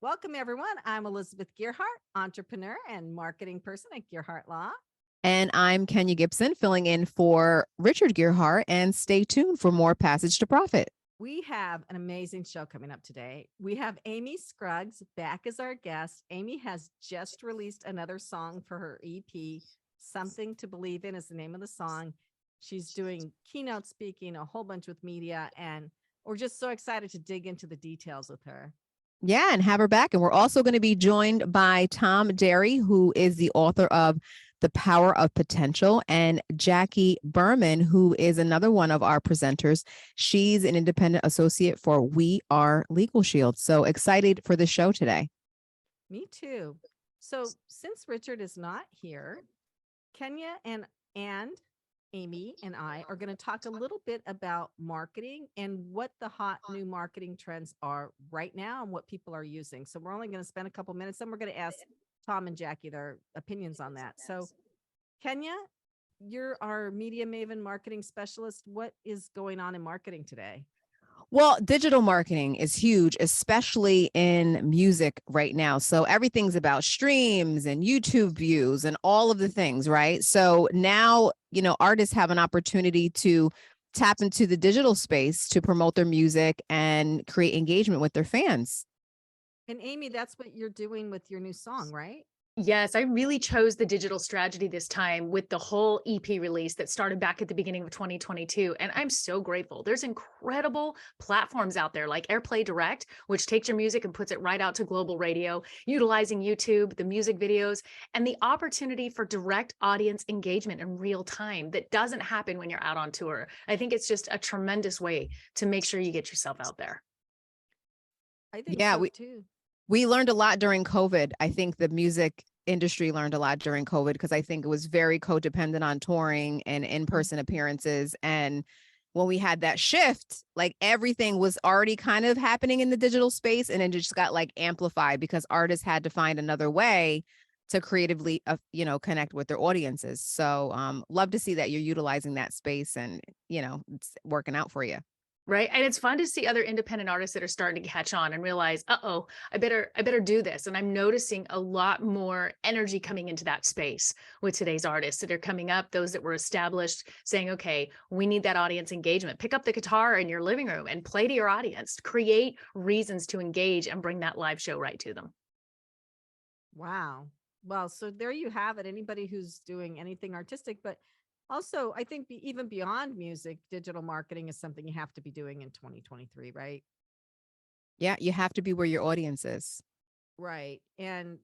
Welcome, everyone. I'm Elizabeth Gearhart, entrepreneur and marketing person at Gearhart Law. And I'm Kenya Gipson, filling in for Richard Gearhart. And stay tuned for more Passage to Profit. We have an amazing show coming up today. We have Amy Scruggs back as our guest. Amy has just released another song for her EP. Something to Believe in is the name of the song. She's doing keynote speaking, a whole bunch with media, and we're just so excited to dig into the details with her. Yeah, and have her back. And we're also going to be joined by Tom Derry, who is the author of The Power of Potential, and Jackie Berman, who is another one of our presenters. She's an independent associate for We Are LegalShield. So excited for the show today. Me too. So since Richard is not here, Kenya and Amy and I are going to talk a little bit about marketing and what the hot new marketing trends are right now and what people are using. So we're only going to spend a couple minutes, then we're going to ask Tom and Jackie their opinions on that. So Kenya, you're our media maven marketing specialist. What is going on in marketing today? Well, digital marketing is huge, especially in music right now. So everything's about streams and YouTube views and all of the things, right? So now, artists have an opportunity to tap into the digital space to promote their music and create engagement with their fans. And Amy, that's what you're doing with your new song, right? Yes, I really chose the digital strategy this time with the whole EP release that started back at the beginning of 2022. And I'm so grateful. There's incredible platforms out there like Airplay Direct, which takes your music and puts it right out to global radio, utilizing YouTube, the music videos, and the opportunity for direct audience engagement in real time that doesn't happen when you're out on tour. I think it's just a tremendous way to make sure you get yourself out there. I think Yeah, so too. we learned a lot during COVID. I think the music industry learned a lot during COVID because I think it was very codependent on touring and in-person appearances. And when we had that shift, like everything was already kind of happening in the digital space, and it just got like amplified because artists had to find another way to creatively, connect with their audiences. So love to see that you're utilizing that space and, it's working out for you. Right. And it's fun to see other independent artists that are starting to catch on and realize, I better do this. And I'm noticing a lot more energy coming into that space with today's artists that are coming up, those that were established, saying, okay, we need that audience engagement. Pick up the guitar in your living room and play to your audience, create reasons to engage and bring that live show right to them. Wow. Well, so there you have it. Anybody who's doing anything artistic, but also I think even beyond music, digital marketing is something you have to be doing in 2023, right? Yeah, you have to be where your audience is. Right. And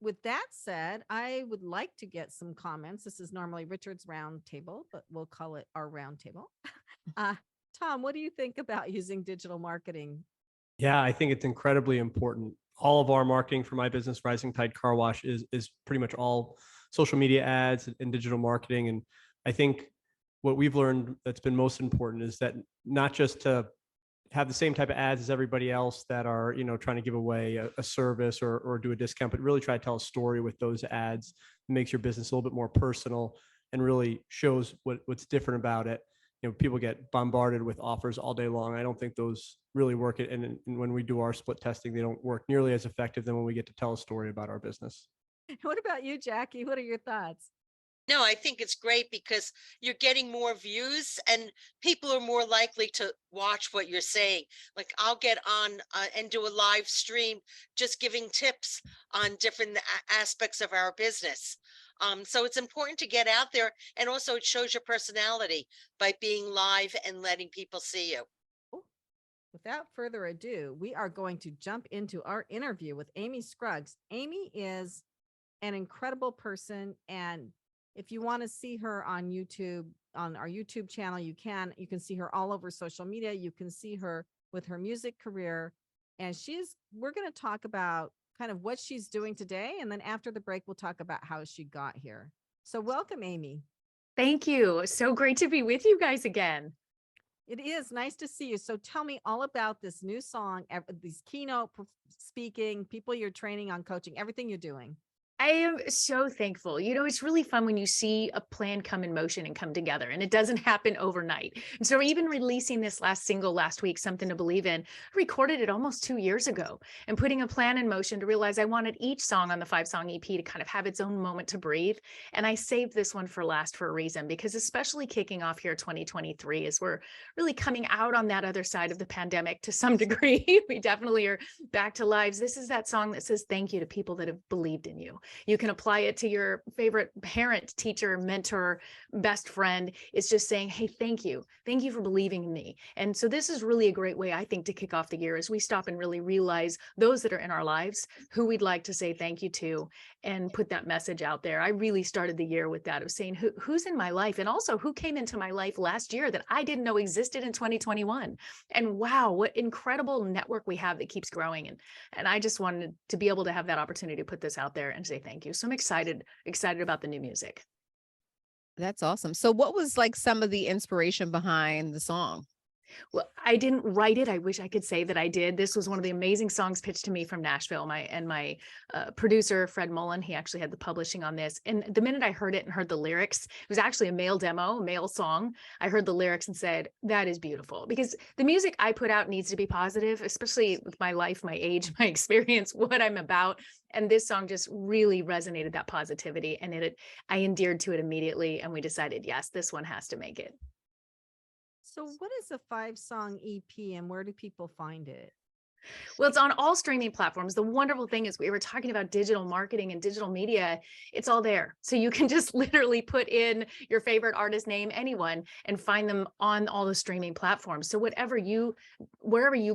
with that said, I would like to get some comments. This is normally Richard's round table, but we'll call it our round table. Uh, Tom, what do you think about using digital marketing? Yeah, I think it's incredibly important. All of our marketing for my business, Rising Tide Car Wash, is pretty much all social media ads and digital marketing. And I think what we've learned that's been most important is that not just to have the same type of ads as everybody else that are, trying to give away a service or do a discount, but really try to tell a story with those ads. It makes your business a little bit more personal and really shows what's different about it. People get bombarded with offers all day long. I don't think those really work. And when we do our split testing, they don't work nearly as effective than when we get to tell a story about our business. What about you, Jackie? What are your thoughts? No, I think it's great because you're getting more views and people are more likely to watch what you're saying. Like I'll get on and do a live stream just giving tips on different aspects of our business. So it's important to get out there, and also it shows your personality by being live and letting people see you. Without further ado, we are going to jump into our interview with Amy Scruggs. Amy is an incredible person, and if you want to see her on YouTube, on our YouTube channel, you can see her all over social media. You can see her with her music career, and we're going to talk about kind of what she's doing today. And then after the break, we'll talk about how she got here. So welcome, Amy. Thank you. So great to be with you guys again. It is nice to see you. So tell me all about this new song, these keynote speaking, people you're training on coaching, everything you're doing. I am so thankful. You know, it's really fun when you see a plan come in motion and come together, and it doesn't happen overnight. And so even releasing this last single last week, Something to Believe in, I recorded it almost 2 years ago, and putting a plan in motion to realize I wanted each song on the 5-song EP to kind of have its own moment to breathe. And I saved this one for last for a reason, because especially kicking off here 2023, as we're really coming out on that other side of the pandemic to some degree, we definitely are back to lives. This is that song that says thank you to people that have believed in you. You can apply it to your favorite parent, teacher, mentor, best friend. It's just saying, hey, thank you. Thank you for believing in me. And so this is really a great way, I think, to kick off the year, as we stop and really realize those that are in our lives, who we'd like to say thank you to, and put that message out there. I really started the year with that, of saying who's in my life, and also who came into my life last year that I didn't know existed in 2021. And wow, what incredible network we have that keeps growing. And I just wanted to be able to have that opportunity to put this out there and say thank you. So I'm excited about the new music. That's awesome. So what was like some of the inspiration behind the song? Well, I didn't write it. I wish I could say that I did. This was one of the amazing songs pitched to me from Nashville. My producer, Fred Mullen, he actually had the publishing on this. And the minute I heard it and heard the lyrics, it was actually a male demo, a male song. I heard the lyrics and said, that is beautiful, because the music I put out needs to be positive, especially with my life, my age, my experience, what I'm about. And this song just really resonated that positivity, and I endeared to it immediately. And we decided, yes, this one has to make it. So what is a 5-song EP, and where do people find it? Well, it's on all streaming platforms. The wonderful thing is, we were talking about digital marketing and digital media. It's all there. So you can just literally put in your favorite artist name, anyone, and find them on all the streaming platforms. So wherever you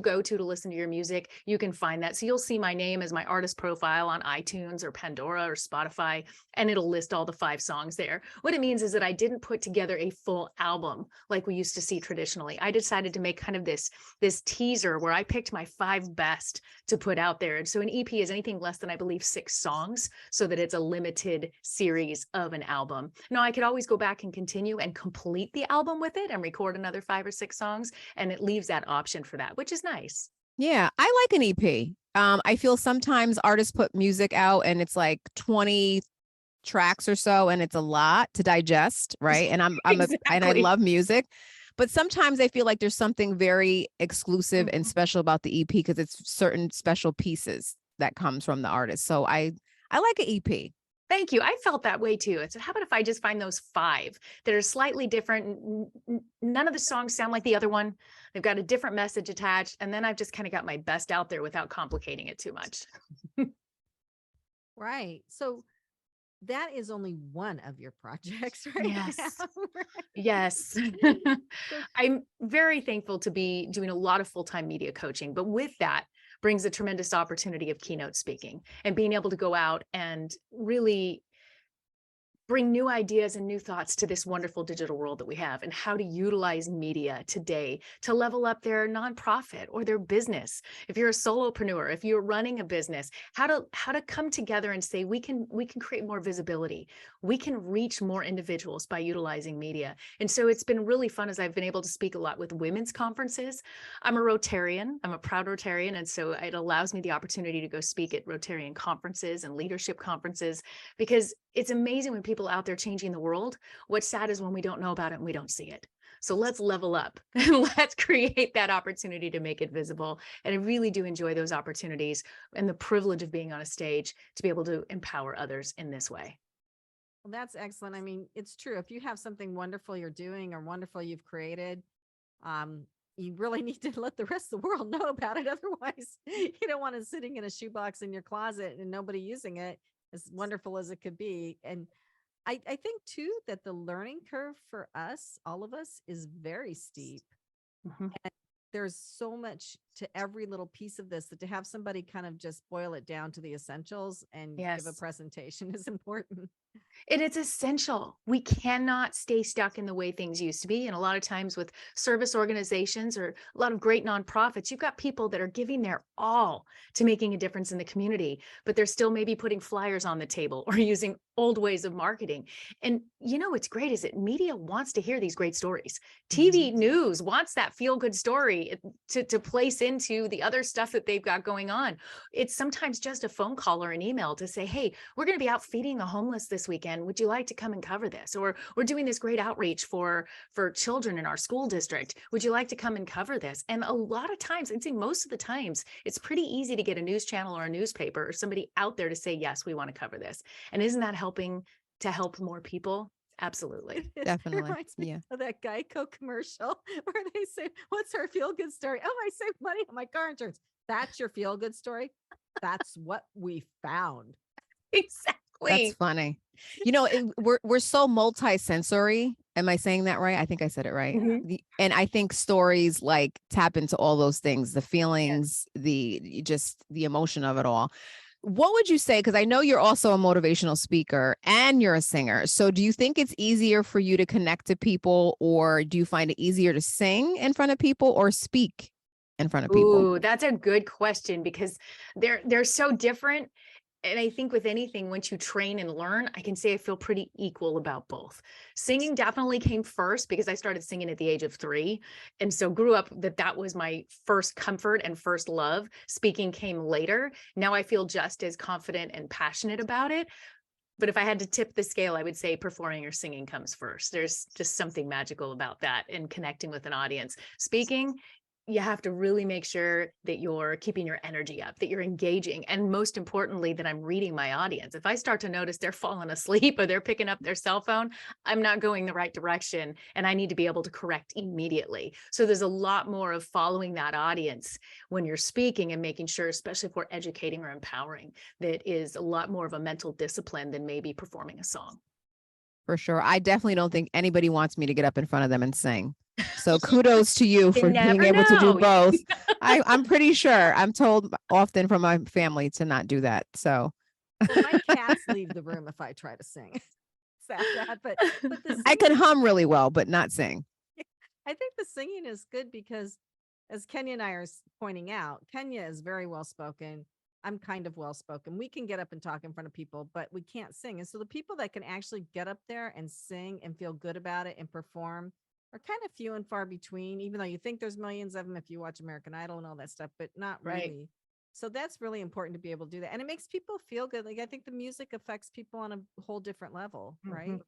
go to listen to your music, you can find that. So you'll see my name as my artist profile on iTunes or Pandora or Spotify, and it'll list all the 5 songs there. What it means is that I didn't put together a full album like we used to see traditionally. I decided to make kind of this teaser where I picked my 5 best to put out there. And so an EP is anything less than, I believe, 6 songs, so that it's a limited series of an album. Now, I could always go back and continue and complete the album with it and record another 5 or 6 songs, and it leaves that option for that, which is nice. Yeah, I like an EP. I feel sometimes artists put music out and it's like 20 tracks or so, and it's a lot to digest, right? And and I love music. But sometimes I feel like there's something very exclusive and special about the EP, because it's certain special pieces that comes from the artist. So I like an EP. Thank you. I felt that way too. I said, how about if I just find those 5 that are slightly different? None of the songs sound like the other one. They've got a different message attached. And then I've just kind of got my best out there without complicating it too much. Right. So that is only one of your projects, right? Yes. now, right? Yes. I'm very thankful to be doing a lot of full-time media coaching, but with that brings a tremendous opportunity of keynote speaking and being able to go out and really bring new ideas and new thoughts to this wonderful digital world that we have, and how to utilize media today to level up their nonprofit or their business. If you're a solopreneur, if you're running a business, how to come together and say, we can create more visibility. We can reach more individuals by utilizing media. And so it's been really fun, as I've been able to speak a lot with women's conferences. I'm a Rotarian. I'm a proud Rotarian. And so it allows me the opportunity to go speak at Rotarian conferences and leadership conferences, because it's amazing when people out there changing the world. What's sad is when we don't know about it and we don't see it. So let's level up and let's create that opportunity to make it visible. And I really do enjoy those opportunities and the privilege of being on a stage to be able to empower others in this way. Well, that's excellent. I mean, it's true. If you have something wonderful you're doing or wonderful you've created, you really need to let the rest of the world know about it. Otherwise, you don't want it sitting in a shoebox in your closet and nobody using it, as wonderful as it could be. And I think too, that the learning curve for us, all of us, is very steep. Mm-hmm. And there's so much to every little piece of this, that to have somebody kind of just boil it down to the essentials and give a presentation is important. And it's essential. We cannot stay stuck in the way things used to be. And a lot of times with service organizations or a lot of great nonprofits, you've got people that are giving their all to making a difference in the community, but they're still maybe putting flyers on the table or using old ways of marketing. And you know, what's great is that media wants to hear these great stories. TV news wants that feel-good story to place into the other stuff that they've got going on. It's sometimes just a phone call or an email to say, hey, we're going to be out feeding the homeless this weekend. Would you like to come and cover this? Or we're doing this great outreach for children in our school district. Would you like to come and cover this? And a lot of times, I'd say most of the times, it's pretty easy to get a news channel or a newspaper or somebody out there to say, yes, we want to cover this. And isn't that helping to help more people? Absolutely. It Definitely. reminds me Yeah. of that Geico commercial where they say, what's her feel good story? Oh, I saved money on my car insurance. That's your feel good story. That's what we found. Exactly. That's funny. You know, we're so multi-sensory. Am I saying that right? I think I said it right. Mhm. And I think stories like tap into all those things, the feelings, the emotion of it all. What would you say? Because I know you're also a motivational speaker and you're a singer. So do you think it's easier for you to connect to people, or do you find it easier to sing in front of people or speak in front of people? Ooh, that's a good question because they're so different. And I think with anything, once you train and learn, I can say I feel pretty equal about both. Singing definitely came first because I started singing at the age of 3. And so grew up that was my first comfort and first love. Speaking came later. Now I feel just as confident and passionate about it. But if I had to tip the scale, I would say performing or singing comes first. There's just something magical about that and connecting with an audience. Speaking, you have to really make sure that you're keeping your energy up, that you're engaging, and most importantly, that I'm reading my audience. If I start to notice they're falling asleep or they're picking up their cell phone, I'm not going the right direction, and I need to be able to correct immediately. So there's a lot more of following that audience when you're speaking and making sure, especially if we're educating or empowering, that is a lot more of a mental discipline than maybe performing a song. For sure. I definitely don't think anybody wants me to get up in front of them and sing. So kudos to you for being never able to do know. both. I'm pretty sure. I'm told often from my family to not do that. So Well, my cats leave the room if I try to sing. Sad, but the I can singing, hum really well, but not sing. I think the singing is good because, as Kenya and I are pointing out, Kenya is very well spoken. I'm kind of well spoken. We can get up and talk in front of people, but we can't sing. And so the people that can actually get up there and sing and feel good about it and perform are kind of few and far between, even though you think there's millions of them if you watch American Idol and all that stuff, but not Right. really. So that's really important to be able to do that. And it makes people feel good. Like I think the music affects people on a whole different level, right? Mhm.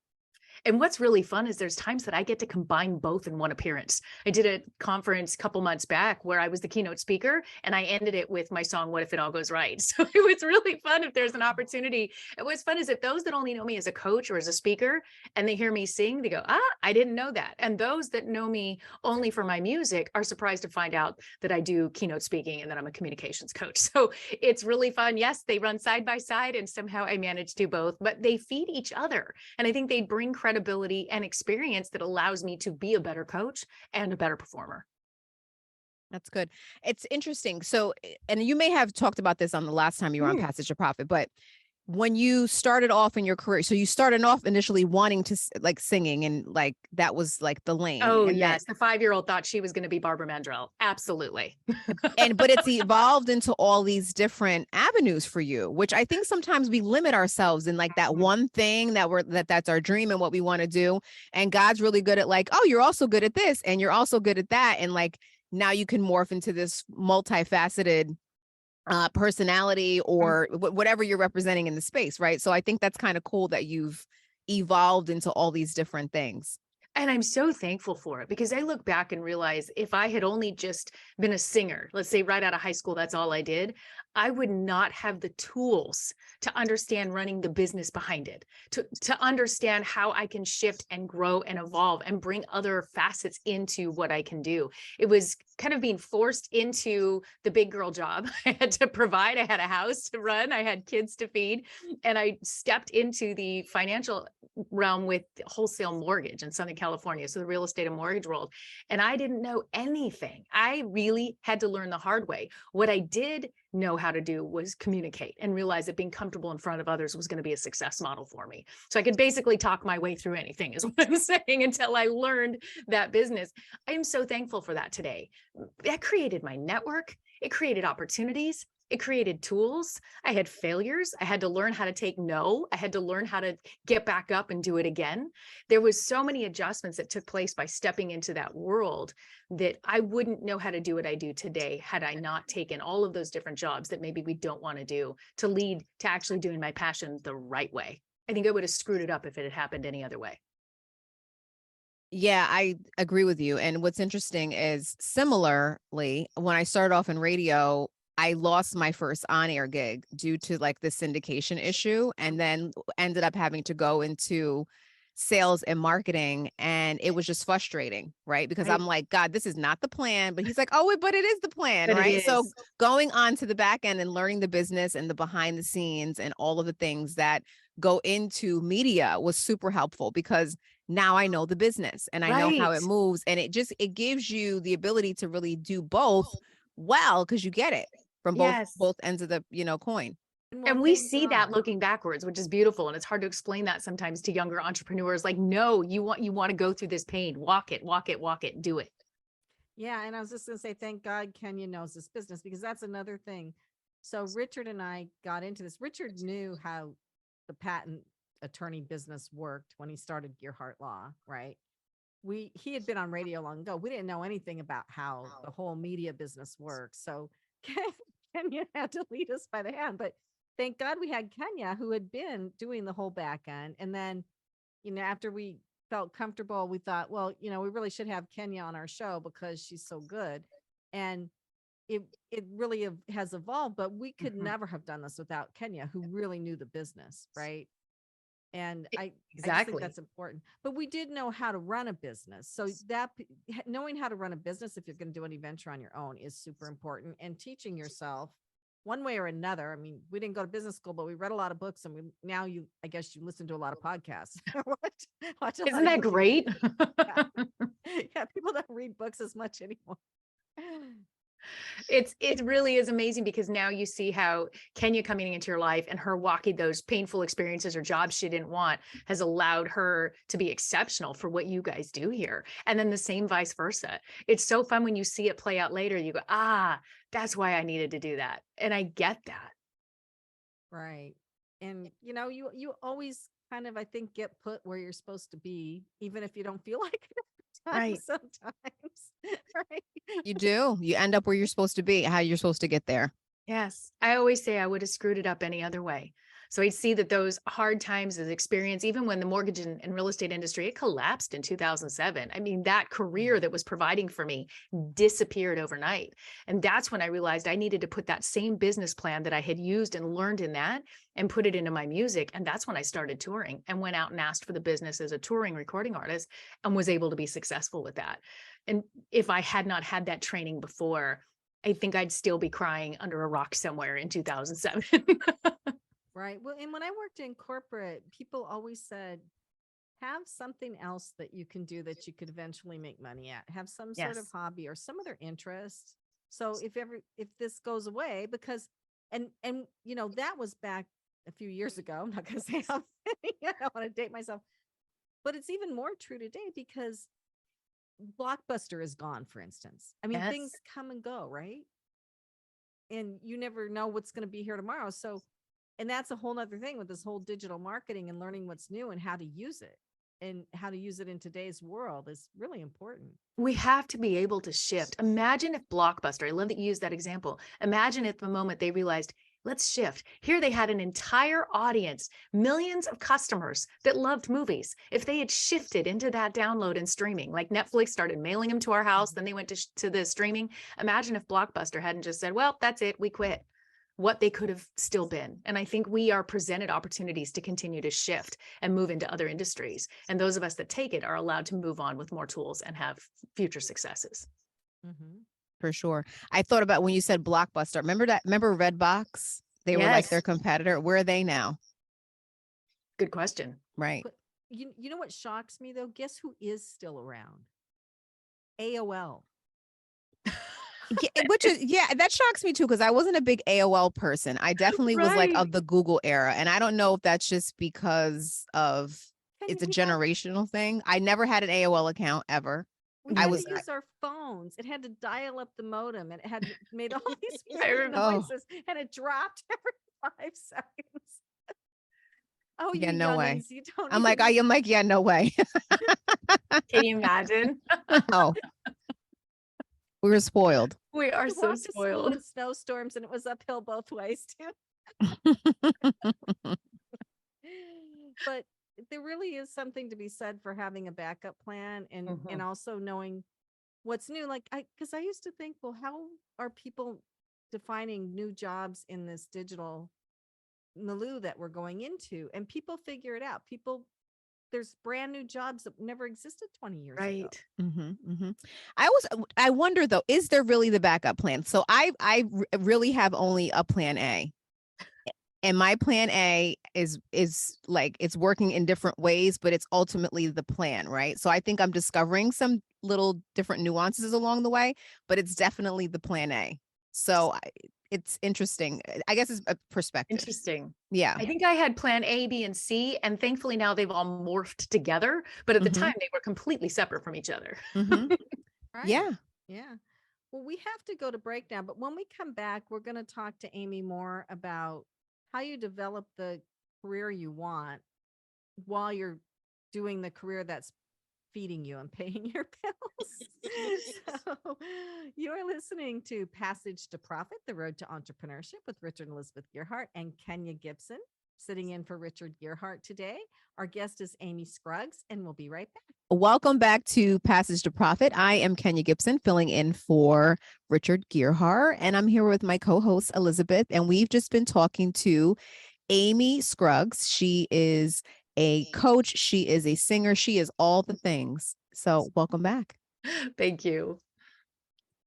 And what's really fun is there's times that I get to combine both in one appearance. I did a conference a couple months back where I was the keynote speaker and I ended it with my song, What If It All Goes Right? So it was really fun if there's an opportunity. And what's fun is if those that only know me as a coach or as a speaker and they hear me sing, they go, I didn't know that. And those that know me only for my music are surprised to find out that I do keynote speaking and that I'm a communications coach. So it's really fun. Yes, they run side by side and somehow I manage to do both, but they feed each other. And I think they bring credibility and experience that allows me to be a better coach and a better performer. That's good. It's interesting. So, and you may have talked about this on the last time you were on Passage to Profit, but when you started off in your career, so you started off initially wanting to like singing and like that was like the lane. Oh, and yes. The 5-year-old thought she was going to be Barbara Mandrell. Absolutely. but it's evolved into all these different avenues for you, which I think sometimes we limit ourselves in like that one thing that's our dream and what we want to do. And God's really good at like, oh, you're also good at this and you're also good at that. And like now you can morph into this multifaceted personality or whatever you're representing in the space, right? So I think that's kind of cool that you've evolved into all these different things. And I'm so thankful for it because I look back and realize if I had only just been a singer, let's say right out of high school, that's all I did, I would not have the tools to understand running the business behind it, to understand how I can shift and grow and evolve and bring other facets into what I can do. It was kind of being forced into the big girl job. I had to provide, I had a house to run, I had kids to feed, and I stepped into the financial realm with wholesale mortgage in Southern California. So the real estate and mortgage world. And I didn't know anything. I really had to learn the hard way. What I did know how to do was communicate and realize that being comfortable in front of others was going to be a success model for me. So I could basically talk my way through anything is what I'm saying until I learned that business. I am so thankful for that today. That created my network. It created opportunities. It created tools. I had failures. I had to learn how to take no. I had to learn how to get back up and do it again. There was so many adjustments that took place by stepping into that world that I wouldn't know how to do what I do today had I not taken all of those different jobs that maybe we don't want to do to lead to actually doing my passion the right way. I think I would have screwed it up if it had happened any other way. Yeah, I agree with you. And what's interesting is similarly, when I started off in radio, I lost my first on-air gig due to like the syndication issue, and then ended up having to go into sales and marketing. And it was just frustrating, right? Because Right. I'm like, God, this is not the plan. But he's like, oh, but it is the plan, But it right? So is. going on to the back end and learning the business and the behind the scenes and all of the things that go into media was super helpful, because now I know the business and I know how Right. it moves, and it gives you the ability to really do both well, because you get it from Yes. both ends of the coin. more And we things see that on. looking backwards, which is beautiful. And it's hard to explain that sometimes to younger entrepreneurs. Like, no, you want to go through this pain, walk it, do it. Yeah, and I was just going to say, thank God Kenya knows this business, because that's another thing. So Richard and I got into this. Richard knew how the patent attorney business worked when he started Gearhart Law, right? He had been on radio long ago. We didn't know anything about how the whole media business works. So Kenya had to lead us by the hand. But thank God we had Kenya, who had been doing the whole back end. And then, after we felt comfortable, we thought, well, we really should have Kenya on our show because she's so good. And it really has evolved, but we could Mhm. never have done this without Kenya, who really knew the business, right? And I just think Exactly. that's important. But we did know how to run a business. So that knowing how to run a business, if you're going to do any venture on your own, is super important. And teaching yourself one way or another. I mean, we didn't go to business school, but we read a lot of books, and I guess you listen to a lot of podcasts. Watch a lot Isn't of that YouTube great? Yeah. Yeah, people don't read books as much anymore. It really is amazing, because now you see how Kenya coming into your life and her walking those painful experiences or jobs she didn't want has allowed her to be exceptional for what you guys do here. And then the same vice versa. It's so fun when you see it play out later. You go, that's why I needed to do that. And I get that. Right. And you always kind of, I think, get put where you're supposed to be, even if you don't feel like it Right. sometimes. Right. You do. You end up where you're supposed to be, how you're supposed to get there. Yes. I always say I would have screwed it up any other way. So I see that those hard times as experience, even when the mortgage and real estate industry, it collapsed in 2007. I mean, that career that was providing for me disappeared overnight. And that's when I realized I needed to put that same business plan that I had used and learned in that and put it into my music. And that's when I started touring and went out and asked for the business as a touring recording artist and was able to be successful with that. And if I had not had that training before, I think I'd still be crying under a rock somewhere in 2007. Right. Well, and when I worked in corporate, people always said, have something else that you can do that you could eventually make money at. Have some sort of Yes. hobby or some other interest. So if this goes away, because and that was back a few years ago. I'm not going to say how many. I don't want to date myself, but it's even more true today, because Blockbuster is gone, for instance. I mean, things Yes. come and go, right? And you never know what's going to be here tomorrow. So, and that's a whole nother thing with this whole digital marketing and learning what's new and how to use it, and how to use it in today's world is really important. We have to be able to shift. Imagine if Blockbuster, I love that you used that example. Imagine if the moment they realized, let's shift. Here they had an entire audience, millions of customers that loved movies. If they had shifted into that download and streaming, like Netflix started mailing them to our house, then they went to the streaming. Imagine if Blockbuster hadn't just said, well, that's it, we quit. What they could have still been. And I think we are presented opportunities to continue to shift and move into other industries. And those of us that take it are allowed to move on with more tools and have future successes. Mm-hmm. For sure. I thought about when you said Blockbuster. Remember Redbox? They were like Yes. their competitor. Where are they now? Good question. Right. But you know what shocks me though? Guess who is still around? AOL. That shocks me too, because I wasn't a big AOL person. I definitely was like Right. of the Google era. And I don't know if that's just because of Can it's you a be that? generational thing. I never had an AOL account ever. We I had was- to use our phones. It had to dial up the modem, and it had made all these I weird remember. Oh. noises, and it dropped every 5 seconds. Oh, Yeah, you no way. youngins, you don't. I'm like, even- I'm like, yeah, no way. Can you imagine? Oh, we were spoiled. We are I so walked to school spoiled. in snowstorms, and it was uphill both ways too. But there really is something to be said for having a backup plan, and Mhm. also knowing what's new. Like because I used to think, well, how are people defining new jobs in this digital milieu that we're going into? And people figure it out. There's brand new jobs that never existed 20 years ago. Right. I wonder though, is there really the backup plan? So really have only a plan A. And my plan A is like, it's working in different ways, but it's ultimately the plan, right? So I think I'm discovering some little different nuances along the way, but it's definitely the plan A. So it's interesting. I guess it's a perspective. Interesting. Yeah. I think I had plan A, B, and C, and thankfully now they've all morphed together. But at the Mhm. time, they were completely separate from each other. Mhm. Right. Yeah. Yeah. Well, we have to go to break now, but when we come back, we're going to talk to Amy more about how you develop the career you want while you're doing the career that's feeding you and paying your bills. So you are listening to Passage to Profit, The Road to Entrepreneurship with Richard and Elizabeth Gearhart and Kenya Gipson. Sitting in for Richard Gearhart today. Our guest is Amy Scruggs, and we'll be right back. Welcome back to Passage to Profit. I am Kenya Gipson, filling in for Richard Gearhart, and I'm here with my co-host Elizabeth, and we've just been talking to Amy Scruggs. She is a coach, she is a singer, she is all the things. So welcome back. Thank you.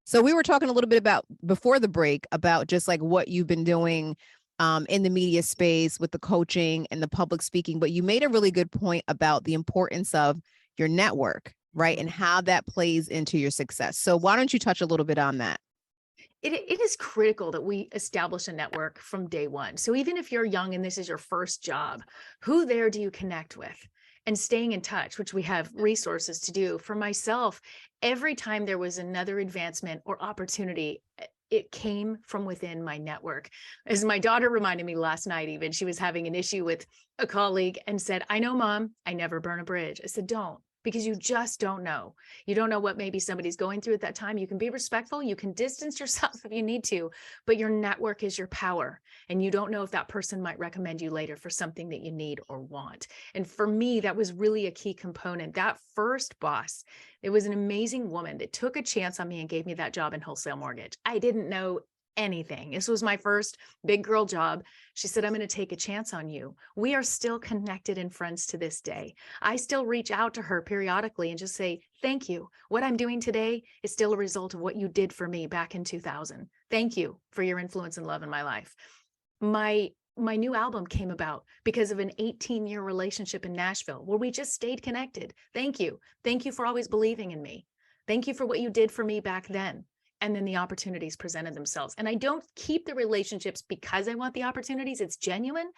So we were talking a little bit about before the break about just like what you've been doing in the media space with the coaching and the public speaking, but you made a really good point about the importance of your network, right? And how that plays into your success. So why don't you touch a little bit on that? It is critical that we establish a network from day one. So even if you're young and this is your first job, who there do you connect with? And staying in touch, which we have resources to do. For myself, every time there was another advancement or opportunity, it came from within my network. As my daughter reminded me last night, even she was having an issue with a colleague and said, I know, Mom, I never burn a bridge. I said, don't. Because you just don't know. You don't know what maybe somebody's going through at that time. You can be respectful. You can distance yourself if you need to, but your network is your power. And you don't know if that person might recommend you later for something that you need or want. And for me, that was really a key component. That first boss, it was an amazing woman that took a chance on me and gave me that job in wholesale mortgage. I didn't know anything. This was my first big girl job. She said, I'm going to take a chance on you. We are still connected and friends to this day. I still reach out to her periodically and just say, thank you. What I'm doing today is still a result of what you did for me back in 2000. Thank you for your influence and love in my life. My new album came about because of an 18-year relationship in Nashville where we just stayed connected. Thank you. Thank you for always believing in me. Thank you for what you did for me back then. And then the opportunities presented themselves. And I don't keep the relationships because I want the opportunities. It's genuine,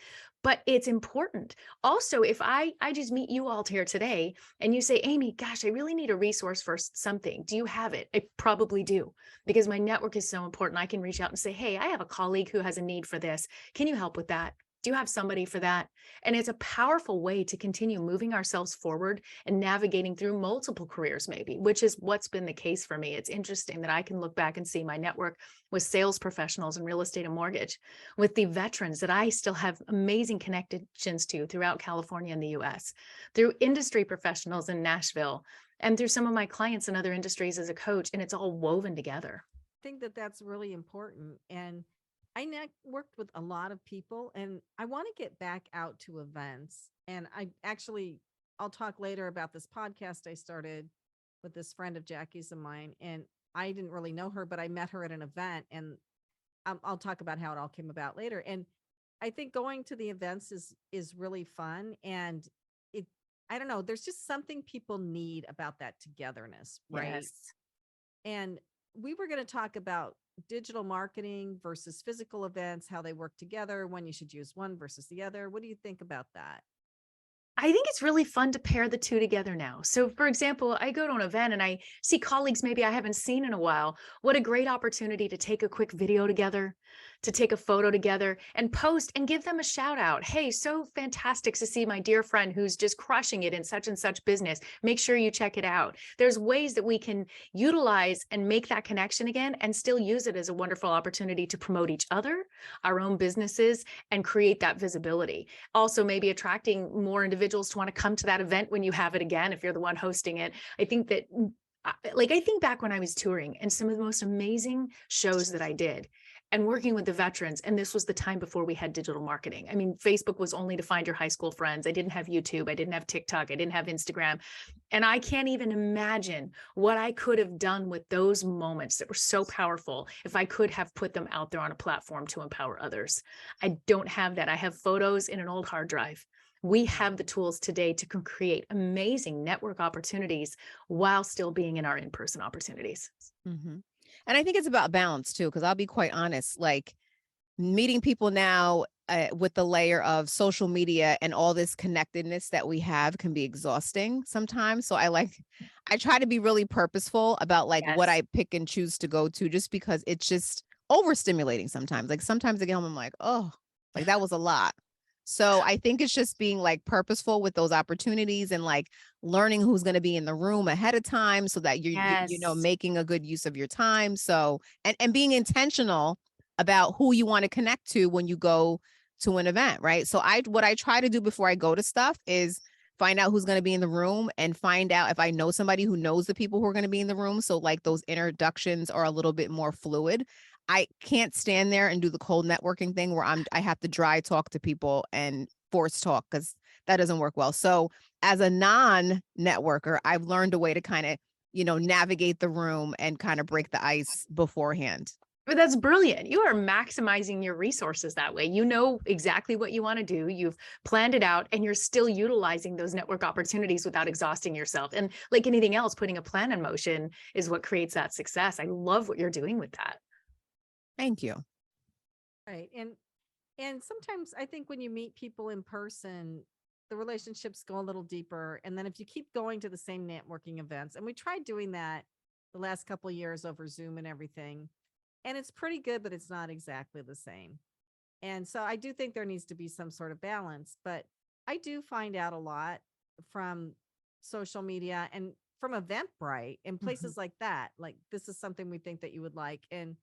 but it's important. Also, if I just meet you all here today and you say, Amy, gosh, I really need a resource for something. Do you have it? I probably do, because my network is so important. I can reach out and say, hey, I have a colleague who has a need for this. Can you help with that? Do you have somebody for that? And it's a powerful way to continue moving ourselves forward and navigating through multiple careers, maybe, which is what's been the case for me. It's interesting that I can look back and see my network with sales professionals in real estate and mortgage, with the veterans that I still have amazing connections to throughout California and the US, through industry professionals in Nashville, and through some of my clients in other industries as a coach. And it's all woven together. I think that that's really important. And I worked with a lot of people, and I want to get back out to events. And I'll talk later about this podcast I started with this friend of Jackie's of mine. And I didn't really know her, but I met her at an event, and I'll talk about how it all came about later. And I think going to the events is really fun. And I don't know, there's just something people need about that togetherness, right? Yes. And we were going to talk about digital marketing versus physical events, how they work together, when you should use one versus the other. What do you think about that? I think it's really fun to pair the two together now. So for example, I go to an event and I see colleagues maybe I haven't seen in a while. What a great opportunity to take a quick video together, to take a photo together and post and give them a shout out. Hey, so fantastic to see my dear friend who's just crushing it in such and such business. Make sure you check it out. There's ways that we can utilize and make that connection again and still use it as a wonderful opportunity to promote each other, our own businesses, and create that visibility. Also, maybe attracting more individuals to want to come to that event when you have it again, if you're the one hosting it. I think that, I think back when I was touring and some of the most amazing shows that I did and working with the veterans. And this was the time before we had digital marketing. I mean, Facebook was only to find your high school friends. I didn't have YouTube. I didn't have TikTok. I didn't have Instagram. And I can't even imagine what I could have done with those moments that were so powerful if I could have put them out there on a platform to empower others. I don't have that. I have photos in an old hard drive. We have the tools today to create amazing network opportunities while still being in our in-person opportunities. Mm-hmm. And I think it's about balance too, because I'll be quite honest, like meeting people now with the layer of social media and all this connectedness that we have can be exhausting sometimes. So I try to be really purposeful about like what I pick and choose to go to, just because it's just overstimulating sometimes. Like sometimes I get home, I'm like, oh, like that was a lot. So I think it's just being like purposeful with those opportunities and like learning who's going to be in the room ahead of time so that you're making a good use of your time. So, and being intentional about who you want to connect to when you go to an event, right? So what I try to do before I go to stuff is find out who's going to be in the room and find out if I know somebody who knows the people who are going to be in the room. So like those introductions are a little bit more fluid. I can't stand there and do the cold networking thing where I have to dry talk to people and force talk, because that doesn't work well. So as a non-networker, I've learned a way to kind of, navigate the room and kind of break the ice beforehand. But that's brilliant. You are maximizing your resources that way. You know exactly what you want to do. You've planned it out and you're still utilizing those network opportunities without exhausting yourself. And like anything else, putting a plan in motion is what creates that success. I love what you're doing with that. Thank you. Right. And sometimes I think when you meet people in person, the relationships go a little deeper. And then if you keep going to the same networking events, and we tried doing that the last couple of years over Zoom and everything, and it's pretty good, but it's not exactly the same. And so I do think there needs to be some sort of balance, but I do find out a lot from social media and from Eventbrite and places like that. Like, this is something we think that you would like. And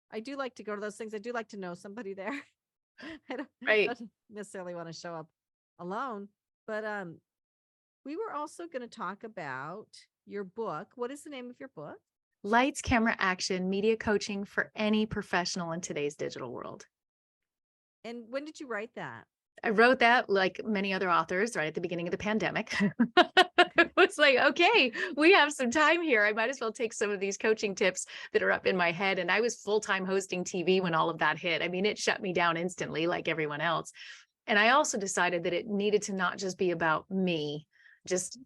I do like to go to those things. I do like to know somebody there. I don't necessarily want to show up alone, but we were also going to talk about your book. What is the name of your book? Lights, Camera, Action, Media Coaching for Any Professional in Today's Digital World. And when did you write that? I wrote that, like many other authors, right at the beginning of the pandemic. It was like, okay, we have some time here. I might as well take some of these coaching tips that are up in my head. And I was full-time hosting TV when all of that hit. I mean, it shut me down instantly like everyone else. And I also decided that it needed to not just be about me, just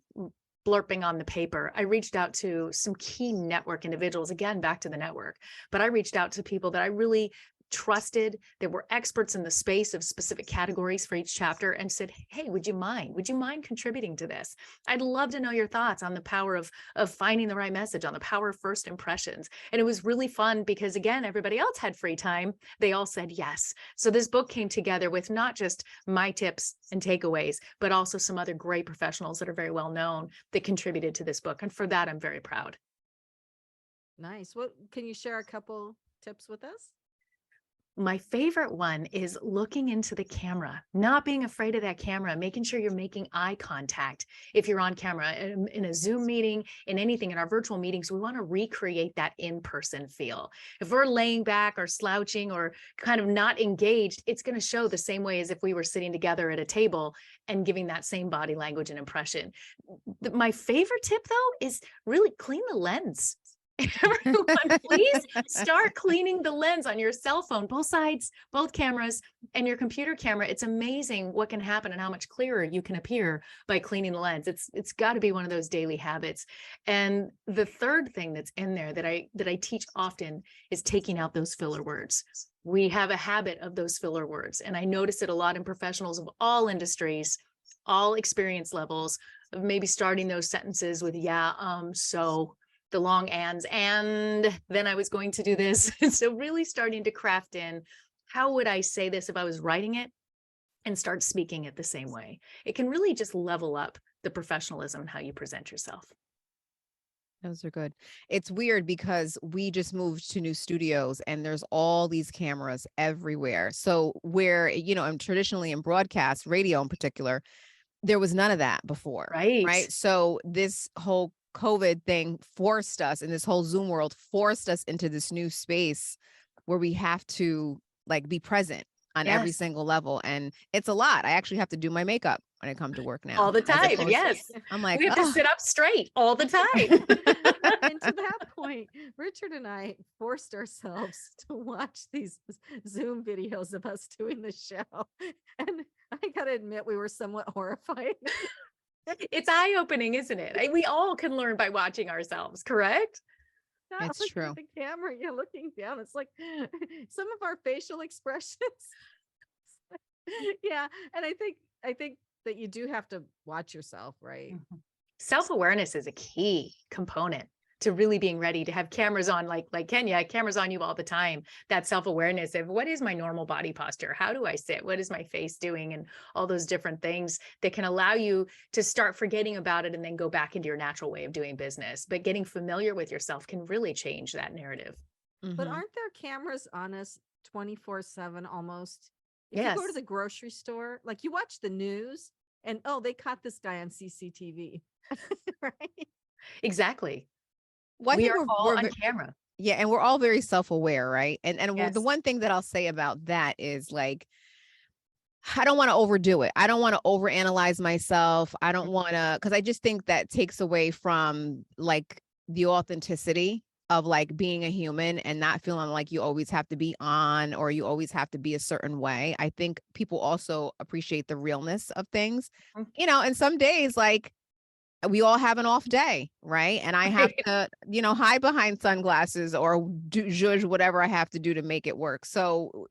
blurping on the paper. I reached out to some key network individuals, again, back to the network, but I reached out to people that I really trusted, that were experts in the space of specific categories for each chapter, and said, hey, would you mind contributing to this? I'd love to know your thoughts on the power of finding the right message, on the power of first impressions. And it was really fun because, again, everybody else had free time. They all said yes. So this book came together with not just my tips and takeaways, but also some other great professionals that are very well known that contributed to this book. And for that, I'm very proud. Nice. What can you share a couple tips with us? My favorite one is looking into the camera, not being afraid of that camera, making sure you're making eye contact. If you're on camera in a Zoom meeting, in anything, in our virtual meetings, we want to recreate that in-person feel. If we're laying back or slouching or kind of not engaged, it's going to show the same way as if we were sitting together at a table and giving that same body language and impression. My favorite tip, though, is really clean the lens. Everyone, please start cleaning the lens on your cell phone, both sides, both cameras, and your computer camera. It's amazing what can happen and how much clearer you can appear by cleaning the lens. It's got to be one of those daily habits. And the third thing that's in there that I teach often is taking out those filler words. We have a habit of those filler words, and I notice it a lot in professionals of all industries. all experience levels of maybe starting those sentences with, yeah, so the long ands, and then I was going to do this. So really starting to craft in, how would I say this if I was writing it, and start speaking it the same way. It can really just level up the professionalism and how you present yourself. Those are good. It's weird because we just moved to new studios and there's all these cameras everywhere. So where, and traditionally in broadcast, radio in particular, there was none of that before. Right. So this whole COVID thing forced us, and this whole Zoom world forced us into this new space where we have to like be present on every single level. And it's a lot. I actually have to do my makeup when I come to work now. All the time. Yes. I'm like, we have to sit up straight all the time. And to that point, Richard and I forced ourselves to watch these Zoom videos of us doing the show. And I got to admit, we were somewhat horrified. It's eye-opening, isn't it? We all can learn by watching ourselves, correct? Not It's looking true. at the camera, you're looking down. It's like some of our facial expressions. Yeah. And I think that you do have to watch yourself, right? Self-awareness is a key component to really being ready to have cameras on, like Kenya, cameras on you all the time. That self-awareness of, what is my normal body posture? How do I sit? What is my face doing? And all those different things that can allow you to start forgetting about it and then go back into your natural way of doing business. But getting familiar with yourself can really change that narrative. But aren't there cameras on us 24/7 almost? If Yes. you go to the grocery store, like you watch the news and, oh, they caught this guy on CCTV. Right? Exactly. Well, I We think are all we're on ve- camera. Yeah, and we're all very self-aware, right? And Yes. the one thing that I'll say about that is like, I don't want to overdo it. I don't want to overanalyze myself. I don't want to, because I just think that takes away from like the authenticity of like being a human and not feeling like you always have to be on or you always have to be a certain way. I think people also appreciate the realness of things, and some days like we all have an off day, right? And I have to, hide behind sunglasses or do zhuzh whatever I have to do to make it work. So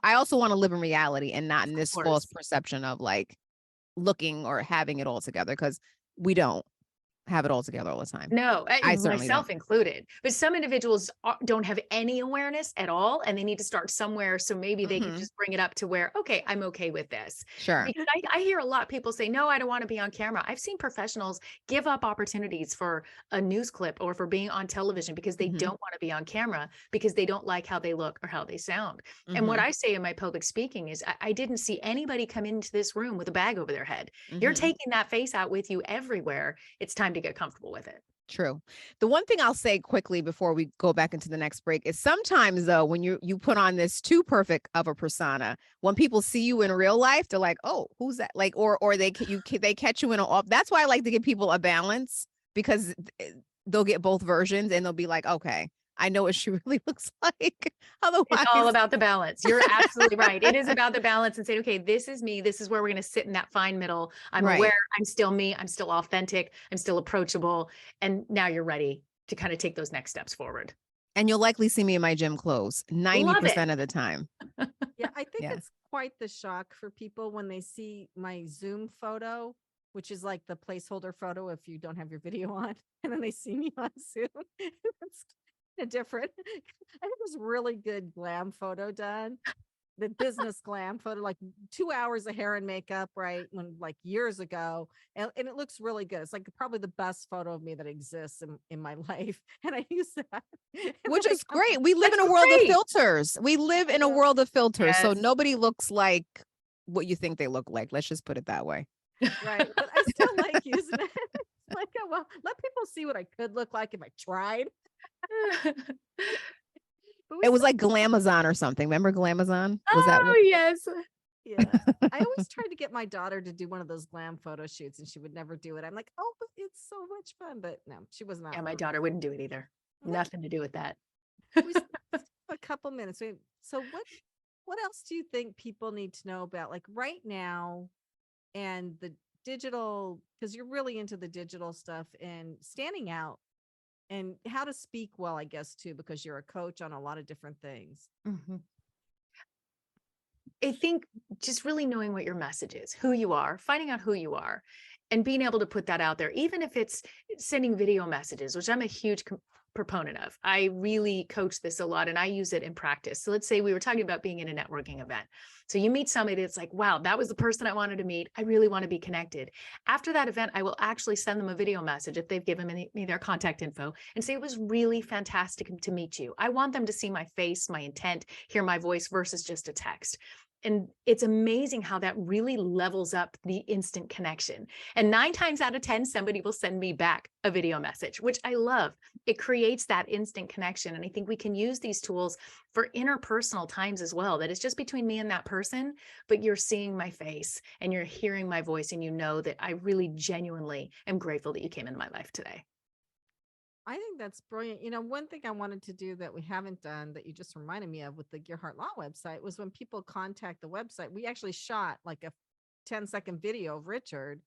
I also want to live in reality and not in this false perception of like looking or having it all together, because we don't have it all together all the time. No, I certainly myself don't. included. But some individuals don't have any awareness at all, and they need to start somewhere. So maybe they can just bring it up to where, okay, I'm okay with this. Sure. Because I hear a lot of people say, no, I don't want to be on camera. I've seen professionals give up opportunities for a news clip or for being on television because they don't want to be on camera because they don't like how they look or how they sound. And what I say in my public speaking is, I didn't see anybody come into this room with a bag over their head. You're taking that face out with you everywhere. It's time to get comfortable with it. True. The one thing I'll say quickly before we go back into the next break is sometimes though, when you put on this too perfect of a persona, when people see you in real life, they're like, oh, who's that? Like, or they catch you in off. That's why I like to give people a balance, because they'll get both versions and they'll be like, okay, I know what she really looks like. Otherwise, it's all about the balance. You're absolutely right. It is about the balance and saying, okay, this is me. This is where we're going to sit in that fine middle. I'm aware. I'm still me. I'm still authentic. I'm still approachable. And now you're ready to kind of take those next steps forward. And you'll likely see me in my gym clothes 90% of the time. Yeah, I think it's quite the shock for people when they see my Zoom photo, which is like the placeholder photo if you don't have your video on, and then they see me on Zoom. It's different. I think it was really good glam photo done. The business glam photo, like 2 hours of hair and makeup, right? When like years ago. And it looks really good. It's like probably the best photo of me that exists in my life. And I use that. Which is great. We live in a world of filters. We live in a world of filters. So nobody looks like what you think they look like. Let's just put it that way. Right. But I still like using it. It's like, oh, well, let people see what I could look like if I tried. It was like Glamazon or something. Remember Glamazon? Was that what? Yes. Yeah. I always tried to get my daughter to do one of those glam photo shoots and she would never do it. I'm like, oh, but it's so much fun. But no, she was not. Yeah, my daughter wouldn't do it either. Nothing to do with that. We still have a couple minutes. So what else do you think people need to know about like right now and the digital, because you're really into the digital stuff and standing out and how to speak well, I guess, too, because you're a coach on a lot of different things. I think just really knowing what your message is, who you are, finding out who you are, and being able to put that out there, even if it's sending video messages, which I'm a huge proponent of. I really coach this a lot and I use it in practice. So let's say we were talking about being in a networking event. So you meet somebody that's like, wow, that was the person I wanted to meet. I really want to be connected. After that event, I will actually send them a video message if they've given me their contact info and say, it was really fantastic to meet you. I want them to see my face, my intent, hear my voice versus just a text. And it's amazing how that really levels up the instant connection. And 9 times out of 10, somebody will send me back a video message, which I love. It creates that instant connection. And I think we can use these tools for interpersonal times as well, that it's just between me and that person, but you're seeing my face and you're hearing my voice and you know that I really genuinely am grateful that you came into my life today. I think that's brilliant. One thing I wanted to do that we haven't done that you just reminded me of with the Gearhart Law website was when people contact the website, we actually shot like a 10-second video of Richard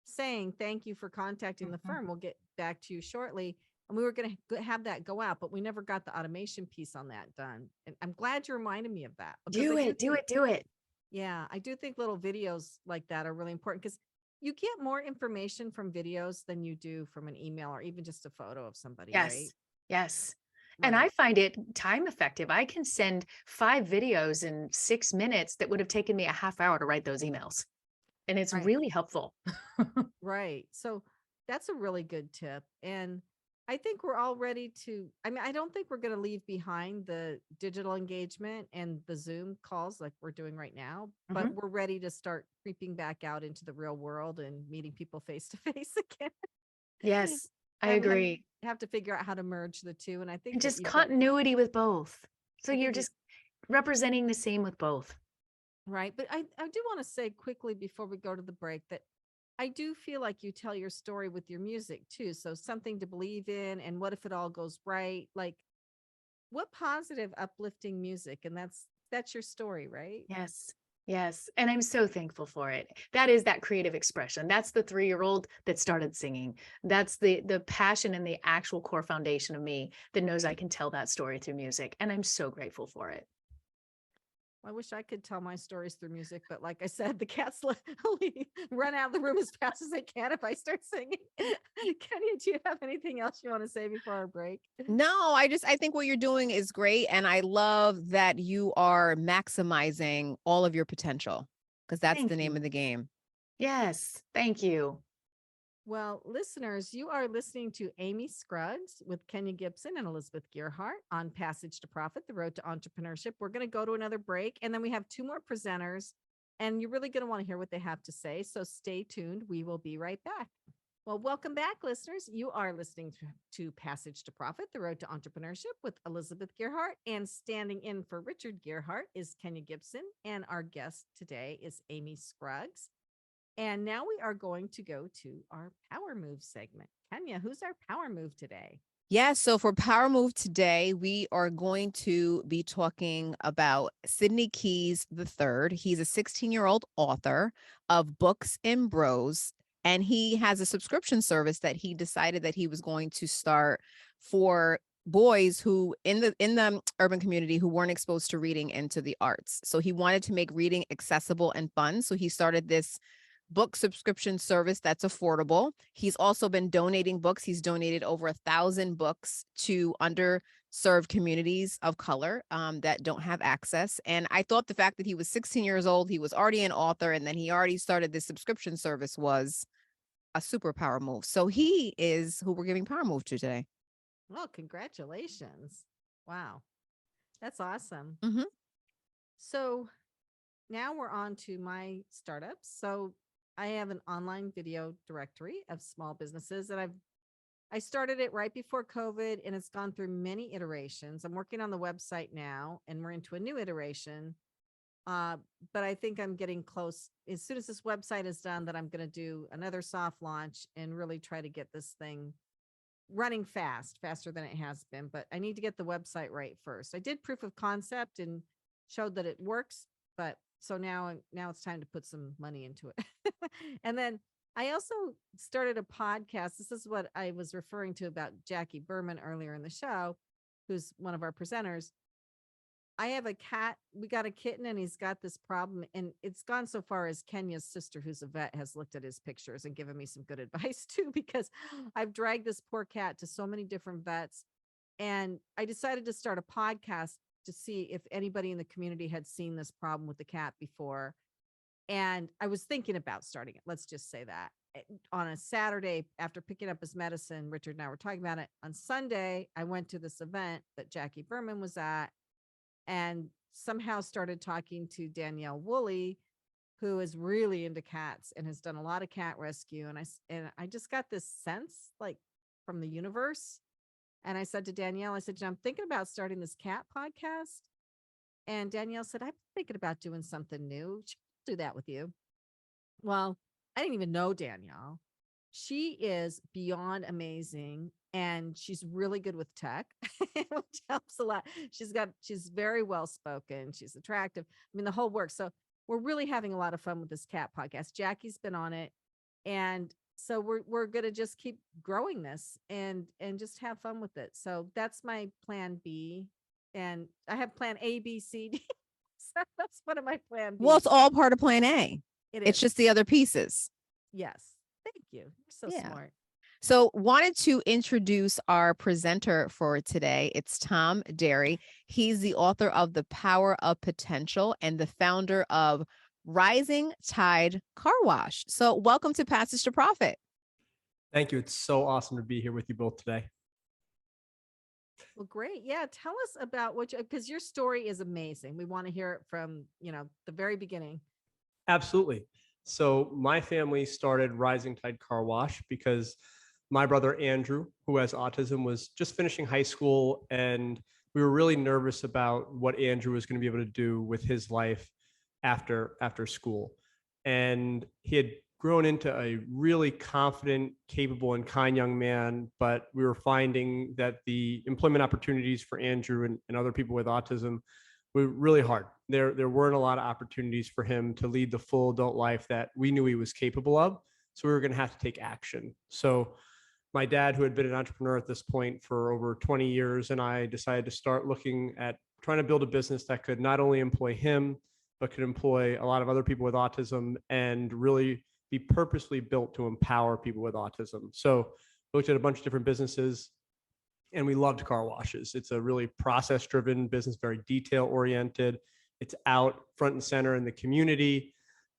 saying, thank you for contacting the firm. We'll get back to you shortly. And we were going to have that go out, but we never got the automation piece on that done. And I'm glad you reminded me of that. Do it. Yeah, I do think little videos like that are really important because you get more information from videos than you do from an email or even just a photo of somebody, right? Yes. And Right. I find it time effective. I can send 5 videos in 6 minutes that would have taken me a half hour to write those emails. And it's Right. really helpful. Right. So that's a really good tip. And I think we're all ready to, I don't think we're going to leave behind the digital engagement and the Zoom calls like we're doing right now, but we're ready to start creeping back out into the real world and meeting people face to face again. Yes, I And agree. we have to figure out how to merge the two. And I think And that just you've got, continuity with both. So I you're think you, just representing the same with both. right. But I do want to say quickly before we go to the break that I do feel like you tell your story with your music too. So something to believe in. And what if it all goes right? Like what positive, uplifting music? And that's your story, right? Yes. Yes. And I'm so thankful for it. That is that creative expression. That's the 3-year-old that started singing. That's the passion and the actual core foundation of me that knows I can tell that story through music. And I'm so grateful for it. I wish I could tell my stories through music, but like I said, the cats run out of the room as fast as they can if I start singing. Kenya, do you have anything else you want to say before our break? No, I think what you're doing is great. And I love that you are maximizing all of your potential because that's Thank the name you. of the game. Yes. Thank you. Well, listeners, you are listening to Amy Scruggs with Kenya Gipson and Elizabeth Gearhart on Passage to Profit, the road to entrepreneurship. We're going to go to another break and then we have 2 more presenters and you're really going to want to hear what they have to say. So stay tuned. We will be right back. Well, welcome back, listeners. You are listening to Passage to Profit, the road to entrepreneurship with Elizabeth Gearhart, and standing in for Richard Gearhart is Kenya Gipson. And our guest today is Amy Scruggs. And now we are going to go to our power move segment. Kenya, who's our power move today? Yeah, so for Power Move today, we are going to be talking about Sidney Keys III. He's a 16-year-old author of Books and Bros, and he has a subscription service that he decided that he was going to start for boys who in the urban community who weren't exposed to reading and to the arts. So he wanted to make reading accessible and fun. So he started this book subscription service that's affordable. He's also been donating books. He's donated over 1,000 books to underserved communities of color that don't have access. And I thought the fact that he was 16 years old, he was already an author, and then he already started this subscription service was a super power move. So he is who we're giving power move to today. Well, congratulations. Wow. That's awesome. Mm-hmm. So now we're on to my startups. So I have an online video directory of small businesses and I started it right before COVID and it's gone through many iterations. I'm working on the website now and we're into a new iteration. But I think I'm getting close. As soon as this website is done, that I'm going to do another soft launch and really try to get this thing running faster than it has been. But I need to get the website right first. I did proof of concept and showed that it works, but so now it's time to put some money into it. And then I also started a podcast. This is what I was referring to about Jackie Berman earlier in the show, who's one of our presenters. I have a cat. We got a kitten and he's got this problem. And it's gone so far as Kenya's sister, who's a vet, has looked at his pictures and given me some good advice too, because I've dragged this poor cat to so many different vets. And I decided to start a podcast to see if anybody in the community had seen this problem with the cat before. And I was thinking about starting it. Let's just say that on a Saturday after picking up his medicine, Richard and I were talking about it. On Sunday, I went to this event that Jackie Berman was at and somehow started talking to Danielle Woolley, who is really into cats and has done a lot of cat rescue. And I just got this sense like from the universe. And I said to Danielle, I said, I'm thinking about starting this cat podcast. And Danielle said, I'm thinking about doing something new. She'll do that with you. Well, I didn't even know Danielle. She is beyond amazing and she's really good with tech, which helps a lot. She's very well spoken. She's attractive. I mean, the whole works. So we're really having a lot of fun with this cat podcast. Jackie's been on it. And so we're going to just keep growing this and just have fun with it. So that's my plan B. And I have plan A, B, C, D. So that's one of my plan B. Well, it's all part of plan A. It's just the other pieces. Yes. Thank you. You're so smart. So wanted to introduce our presenter for today. It's Tom Derry. He's the author of The Power of Potential and the founder of Rising Tide Car Wash. So welcome to Passage to Profit. Thank you. It's so awesome to be here with you both today. Well, great. Yeah. Tell us about because your story is amazing. We want to hear it from, the very beginning. Absolutely. So my family started Rising Tide Car Wash because my brother Andrew, who has autism, was just finishing high school, and we were really nervous about what Andrew was going to be able to do with his life after school. And he had grown into a really confident, capable, and kind young man, but we were finding that the employment opportunities for Andrew and other people with autism were really hard. There weren't a lot of opportunities for him to lead the full adult life that we knew he was capable of. So we were going to have to take action. So my dad, who had been an entrepreneur at this point for over 20 years, and I decided to start looking at trying to build a business that could not only employ him, but could employ a lot of other people with autism and really be purposely built to empower people with autism. So we looked at a bunch of different businesses, and we loved car washes. It's a really process-driven business, very detail-oriented. It's out front and center in the community.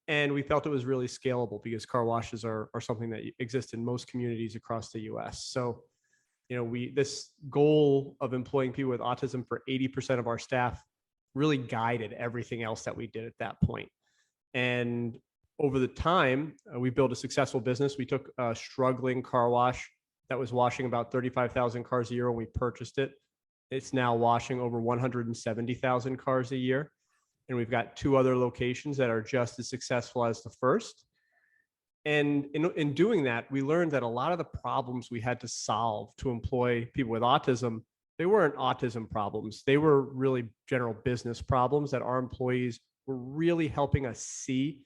And we felt it was really scalable because car washes are something that exist in most communities across the US. So, this goal of employing people with autism for 80% of our staff really guided everything else that we did at that point. And over the time, we built a successful business. We took a struggling car wash that was washing about 35,000 cars a year when we purchased it. It's now washing over 170,000 cars a year. And we've got 2 other locations that are just as successful as the first. And in doing that, we learned that a lot of the problems we had to solve to employ people with autism, they weren't autism problems. They were really general business problems that our employees were really helping us see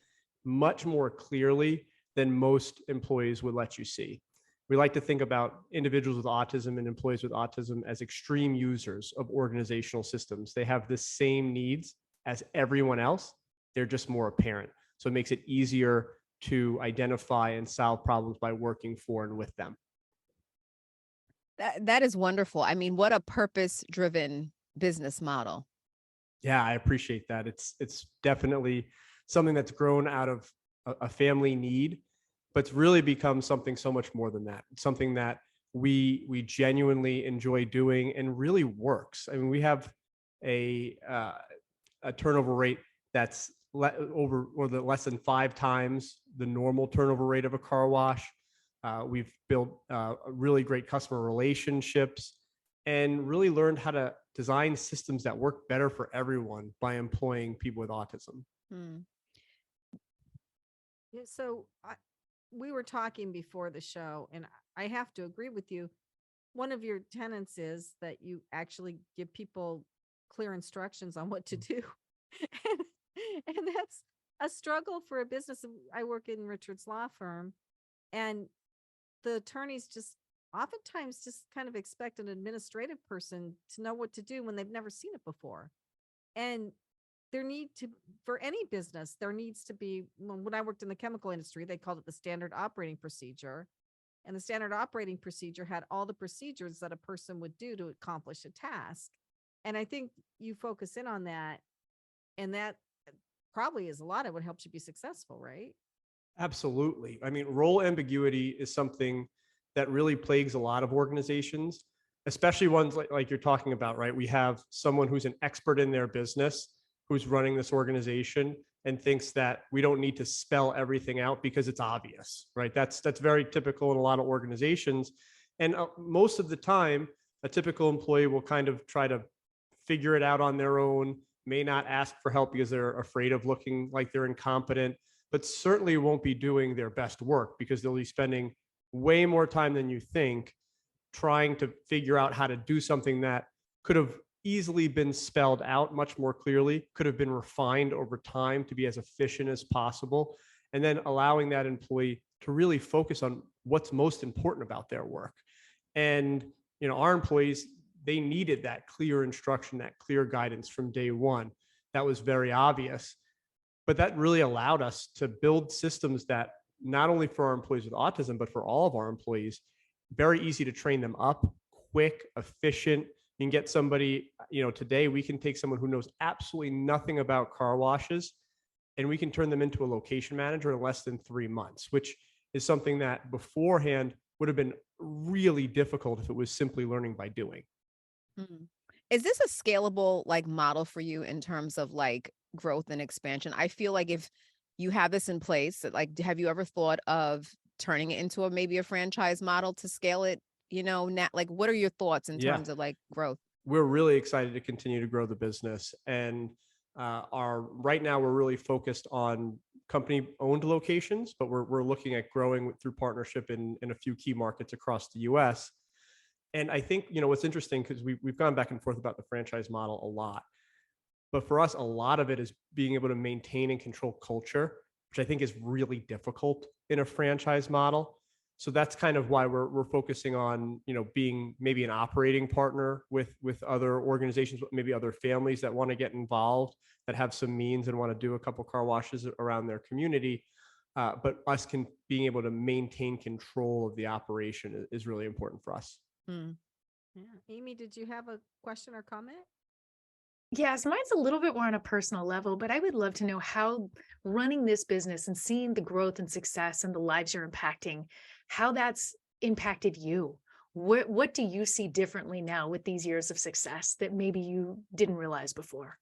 much more clearly than most employees would let you see. We like to think about individuals with autism and employees with autism as extreme users of organizational systems. They have the same needs as everyone else. They're just more apparent. So it makes it easier to identify and solve problems by working for and with them. That is wonderful. I mean, what a purpose-driven business model. Yeah, I appreciate that. It's definitely something that's grown out of a family need, but it's really become something so much more than that. It's something that we genuinely enjoy doing and really works. I mean, we have a turnover rate that's less than 5 times the normal turnover rate of a car wash. We've built really great customer relationships and really learned how to design systems that work better for everyone by employing people with autism. Yeah, so we were talking before the show, and I have to agree with you. One of your tenets is that you actually give people clear instructions on what to do. and that's a struggle for a business. I work in Richard's law firm, and the attorneys just oftentimes just kind of expect an administrative person to know what to do when they've never seen it before. And there need to, for any business, there needs to be, when I worked in the chemical industry, they called it the standard operating procedure. And the standard operating procedure had all the procedures that a person would do to accomplish a task. And I think you focus in on that, and that probably is a lot of what helps you be successful, right? Absolutely. I mean, role ambiguity is something that really plagues a lot of organizations, especially ones like you're talking about, right? We have someone who's an expert in their business, who's running this organization and thinks that we don't need to spell everything out because it's obvious, right? That's very typical in a lot of organizations. And most of the time, a typical employee will kind of try to figure it out on their own, may not ask for help because they're afraid of looking like they're incompetent, but certainly won't be doing their best work because they'll be spending way more time than you think trying to figure out how to do something that could have easily been spelled out much more clearly, could have been refined over time to be as efficient as possible, and then allowing that employee to really focus on what's most important about their work. And, you know, our employees, they needed that clear instruction, that clear guidance from day one. That was very obvious. But that really allowed us to build systems that not only for our employees with autism, but for all of our employees, very easy to train them up, quick, efficient. You can get somebody, you know, today we can take someone who knows absolutely nothing about car washes and we can turn them into a location manager in less than 3 months, which is something that beforehand would have been really difficult if it was simply learning by doing. Mhm. Is this a scalable like model for you in terms of like growth and expansion? I feel like if you have this in place, like have you ever thought of turning it into maybe a franchise model to scale it, you know, now, like what are your thoughts in Yeah. terms of like growth? We're really excited to continue to grow the business. And right now we're really focused on company owned locations, but we're looking at growing through partnership in a few key markets across the US. And I think, you know, what's interesting, because we've gone back and forth about the franchise model a lot, but for us, a lot of it is being able to maintain and control culture, which I think is really difficult in a franchise model. So that's kind of why we're focusing on, you know, being maybe an operating partner with other organizations, maybe other families that want to get involved, that have some means and want to do a couple car washes around their community. But us being able to maintain control of the operation is really important for us. Mm. Yeah. Amy, did you have a question or comment? Yes, mine's a little bit more on a personal level, but I would love to know how running this business and seeing the growth and success and the lives you're impacting, how that's impacted you. What do you see differently now with these years of success that maybe you didn't realize before?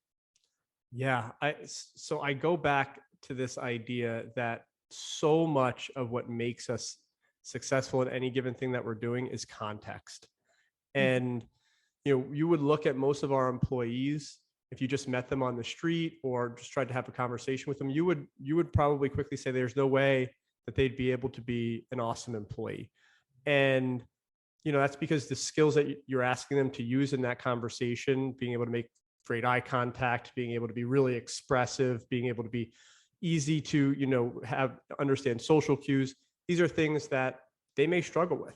Yeah, so I go back to this idea that so much of what makes us successful in any given thing that we're doing is context. And you know, you would look at most of our employees, if you just met them on the street or just tried to have a conversation with them, you would probably quickly say there's no way that they'd be able to be an awesome employee. And you know, that's because the skills that you're asking them to use in that conversation, being able to make great eye contact, being able to be really expressive, being able to be easy to, you know, understand social cues, these are things that they may struggle with.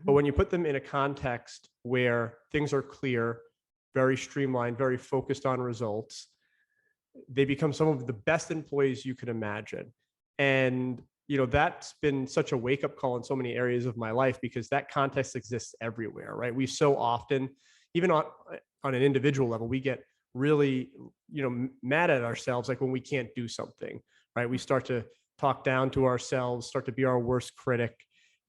But when you put them in a context where things are clear, very streamlined, very focused on results, they become some of the best employees you can imagine. And, you know, that's been such a wake-up call in so many areas of my life because that context exists everywhere, right? We so often, even on an individual level, we get really, you know, mad at ourselves, like when we can't do something, right? We start to talk down to ourselves, start to be our worst critic.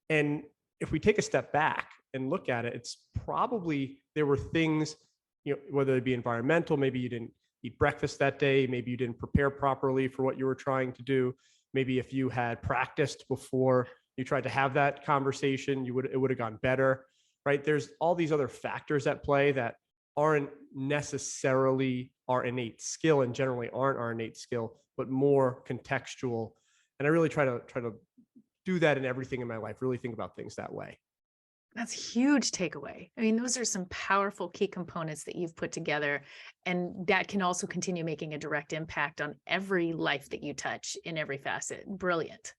And if we take a step back and look at it, it's probably there were things, you know, whether it be environmental, maybe you didn't eat breakfast that day, maybe you didn't prepare properly for what you were trying to do. Maybe if you had practiced before you tried to have that conversation, it would have gone better, right? There's all these other factors at play that aren't necessarily our innate skill and generally aren't our innate skill, but more contextual. And I really try to do that in everything in my life, really think about things that way. That's huge takeaway. I mean, those are some powerful key components that you've put together, and that can also continue making a direct impact on every life that you touch in every facet. Brilliant.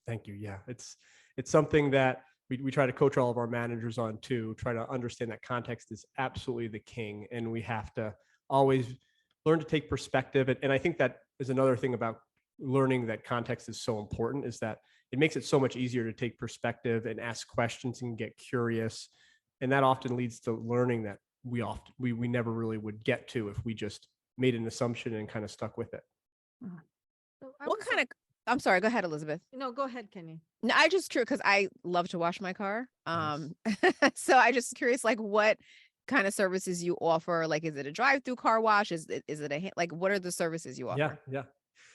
Thank you. Yeah, it's something that we try to coach all of our managers on too, try to understand that context is absolutely the king. And we have to always learn to take perspective. And I think that is another thing about learning that context is so important, is that it makes it so much easier to take perspective and ask questions and get curious. And that often leads to learning that we never really would get to if we just made an assumption and kind of stuck with it. So I What was kind of, I'm sorry, go ahead, Elizabeth. no, go ahead, Kenya. No, I just curious because I love to wash my car. Nice. So I just curious, like what kind of services you offer? Like, is it a drive-through car wash? Is it like, what are the services you offer? Yeah.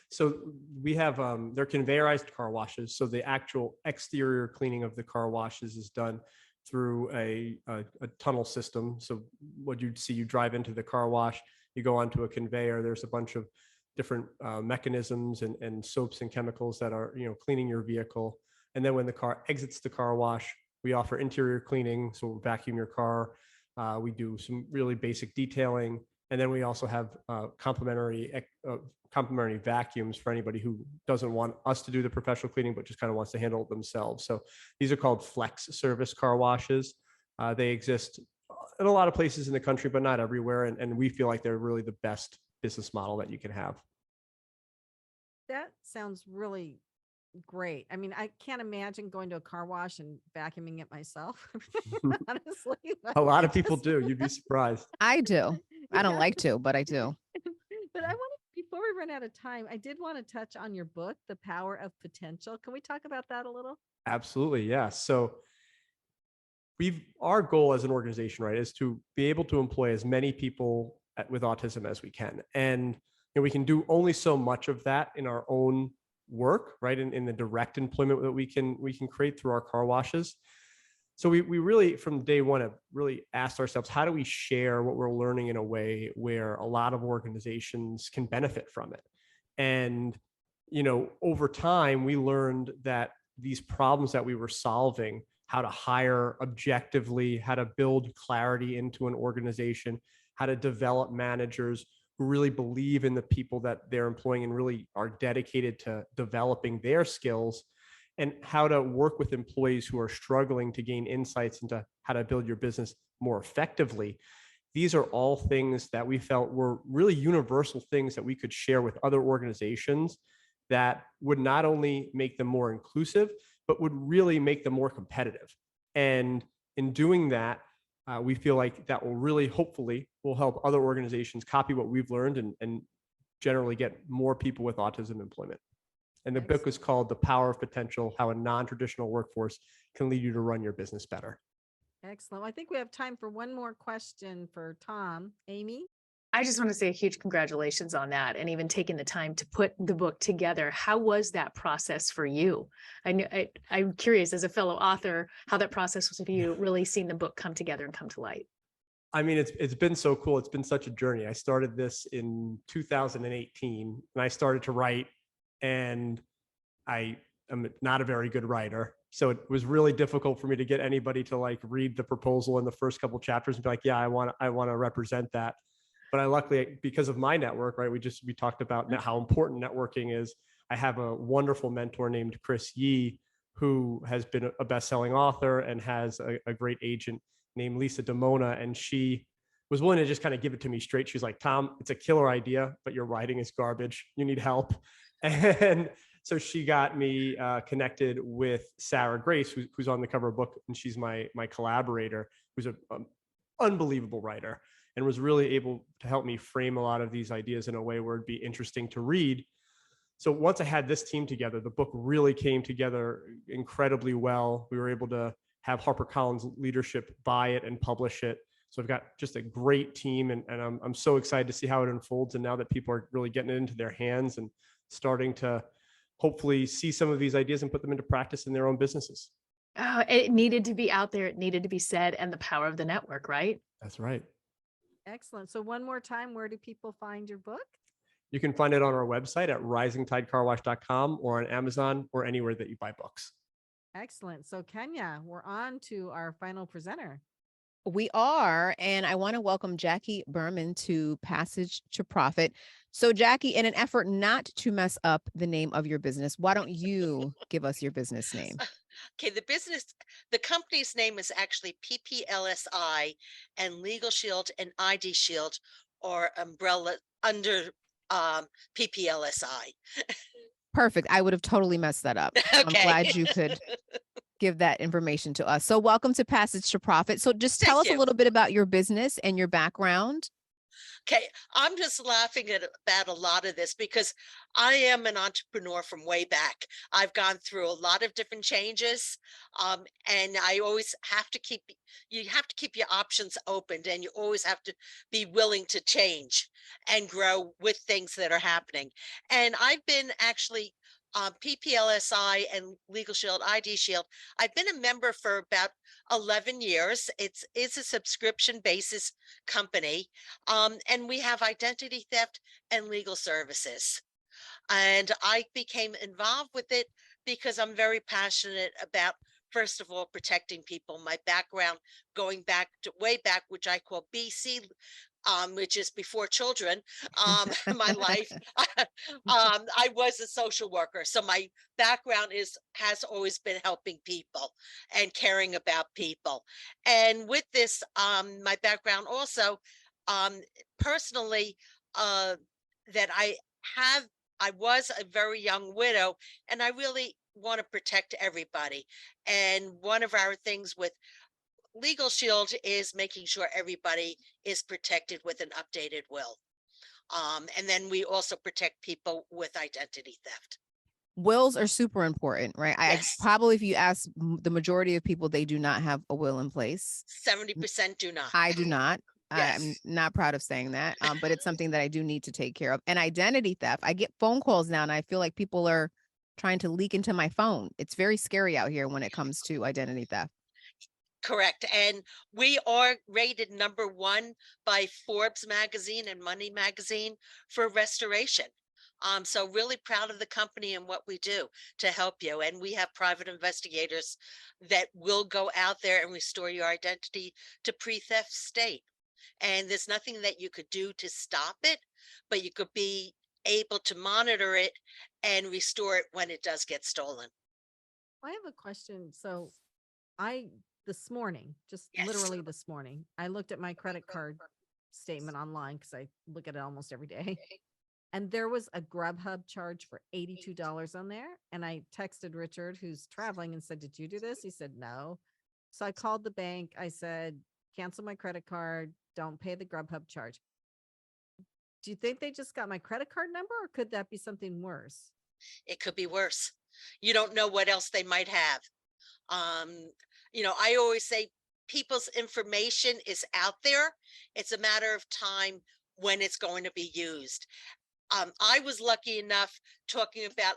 So we have they're conveyorized car washes. So the actual exterior cleaning of the car washes is done through a tunnel system. So what you'd see, you drive into the car wash, you go onto a conveyor. There's a bunch of different mechanisms and soaps and chemicals that are, cleaning your vehicle. And then when the car exits the car wash, we offer interior cleaning. So we'll vacuum your car. We do some really basic detailing. And then we also have complimentary vacuums for anybody who doesn't want us to do the professional cleaning, but just kind of wants to handle it themselves. So these are called flex service car washes. They exist in a lot of places in the country, but not everywhere. And we feel like they're really the best business model that you can have. That sounds really great. I mean, I can't imagine going to a car wash and vacuuming it myself. Honestly, A lot of people just- do. You'd be surprised. I do. I don't Yeah. like to, but I do. But I want to, before we run out of time, I did want to touch on your book, The Power of Potential. Can we talk about that a little? Absolutely. Yeah. So our goal as an organization, right, is to be able to employ as many people with autism as we can. And we can do only so much of that in our own work, right? In the direct employment that we can create through our car washes. So we really, from day one, have really asked ourselves, how do we share what we're learning in a way where a lot of organizations can benefit from it? And, over time, we learned that these problems that we were solving, how to hire objectively, how to build clarity into an organization, how to develop managers who really believe in the people that they're employing and really are dedicated to developing their skills, and how to work with employees who are struggling to gain insights into how to build your business more effectively. These are all things that we felt were really universal things that we could share with other organizations that would not only make them more inclusive, but would really make them more competitive. And in doing that, we feel like that will really, hopefully, will help other organizations copy what we've learned and generally get more people with autism employment. And the book is called The Power of Potential: How a Non-Traditional Workforce Can Lead You to Run Your Business Better. Excellent. I think we have time for one more question for Tom. Amy? I just want to say a huge congratulations on that, and even taking the time to put the book together. How was that process for you? I'm curious, as a fellow author, how that process was for you, really seeing the book come together and come to light. I mean, it's been so cool. It's been such a journey. I started this in 2018, and I started to write, and I am not a very good writer. So it was really difficult for me to get anybody to read the proposal in the first couple of chapters and be like, yeah, I want to represent that. But I luckily, because of my network, right, we talked about how important networking is. I have a wonderful mentor named Chris Yee, who has been a best-selling author and has a great agent named Lisa Demona. And she was willing to just kind of give it to me straight. She's like, Tom, it's a killer idea, but your writing is garbage. You need help. And so she got me connected with Sarah Grace, who's on the cover of the book, and she's my collaborator, who's an unbelievable writer, and was really able to help me frame a lot of these ideas in a way where it'd be interesting to read. So once I had this team together, the book really came together incredibly well. We were able to have HarperCollins leadership buy it and publish it. So I've got just a great team, and I'm so excited to see how it unfolds. And now that people are really getting it into their hands and starting to hopefully see some of these ideas and put them into practice in their own businesses. It needed to be out there. It needed to be said, and the power of the network, right? That's right. Excellent. So one more time, where do people find your book? You can find it on our website at risingtidecarwash.com or on Amazon or anywhere that you buy books. Excellent. So Kenya, we're on to our final presenter. We are, and I want to welcome Jackie Berman to Passage to Profit. So Jackie, in an effort not to mess up the name of your business, why don't you give us your business name? Okay, the company's name is actually PPLSI, and LegalShield and IDShield are umbrella under PPLSI. Perfect. I would have totally messed that up. So I'm Okay. glad you could give that information to us. So welcome to Passage to Profit. So just tell Thank us a you. little bit about your business and your background. Okay, I'm just laughing about a lot of this because I am an entrepreneur from way back. I've gone through a lot of different changes, and I always have to keep your options opened, and you always have to be willing to change and grow with things that are happening. And I've been actually PPLSI and LegalShield, IDShield. I've been a member for about 11 years. It's a subscription basis company. And we have identity theft and legal services. And I became involved with it because I'm very passionate about, first of all, protecting people. My background going back to way back, which I call BC, which is before children, my life. I was a social worker. So my background has always been helping people and caring about people. And with this, my background also, personally, that I was a very young widow, and I really want to protect everybody. And one of our things with LegalShield is making sure everybody is protected with an updated will. And then we also protect people with identity theft. Wills are super important, right? Yes. I probably, if you ask the majority of people, they do not have a will in place. 70% do not. I do not. Yes. I'm not proud of saying that, but it's something that I do need to take care of. And identity theft, I get phone calls now, and I feel like people are trying to leak into my phone. It's very scary out here when it comes to identity theft. Correct. And we are rated #1 by Forbes magazine and Money magazine for restoration. So really proud of the company and what we do to help you. And we have private investigators that will go out there and restore your identity to pre-theft state. And there's nothing that you could do to stop it, but you could be able to monitor it and restore it when it does get stolen. I have a question. So this morning, just Yes. literally this morning, I looked at my credit card statement online because I look at it almost every day. And there was a Grubhub charge for $82 on there. And I texted Richard, who's traveling, and said, "Did you do this?" He said, "No." So I called the bank. I said, "Cancel my credit card. Don't pay the Grubhub charge." Do you think they just got my credit card number, or could that be something worse? It could be worse. You don't know what else they might have. I always say people's information is out there. It's a matter of time when it's going to be used. I was lucky enough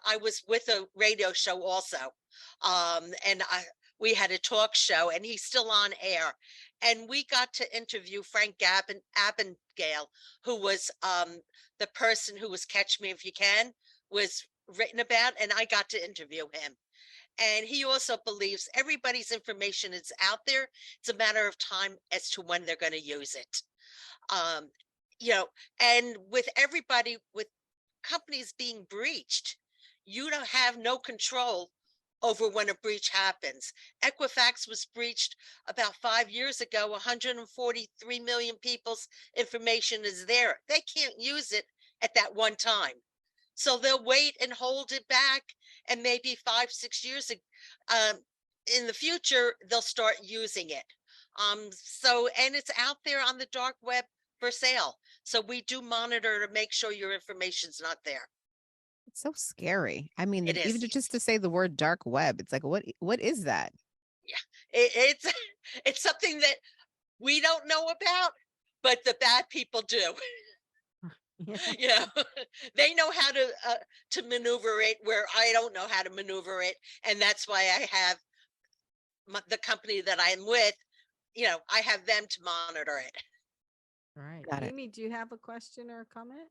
I was with a radio show also. And we had a talk show, and he's still on air. And we got to interview Frank Abagnale, who was the person who was Catch Me If You Can, was written about, and I got to interview him. And he also believes everybody's information is out there. It's a matter of time as to when they're going to use it. And with companies being breached, you don't have no control over when a breach happens. Equifax was breached about 5 years ago. 143 million people's information is there. They can't use it at that one time. So they'll wait and hold it back, and maybe 5-6 years in the future, they'll start using it. And it's out there on the dark web for sale. So we do monitor to make sure your information's not there. It's so scary. I mean, It even is. just to say the word dark web, it's like, what is that? It's something that we don't know about, but the bad people do. Yeah. They know how to maneuver it where I don't know how to maneuver it. And that's why I have the company that I'm with, I have them to monitor it. All right. Got it. Amy, do you have a question or a comment?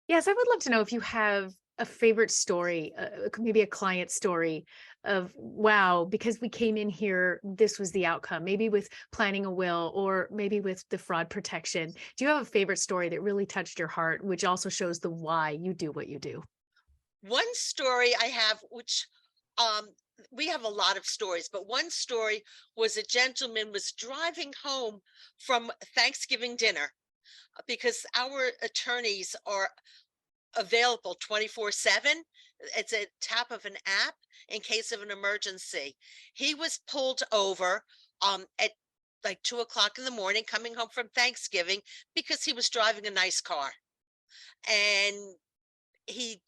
Yes, I would love to know if you have a favorite story, maybe a client story of, wow, because we came in here, this was the outcome, maybe with planning a will or maybe with the fraud protection. Do you have a favorite story that really touched your heart, which also shows the why you do what you do? One story I have, which we have a lot of stories, but one story was a gentleman was driving home from Thanksgiving dinner, because our attorneys are available 24/7. It's a tap of an app in case of an emergency. He was pulled over at like 2 o'clock in the morning coming home from Thanksgiving because he was driving a nice car. And he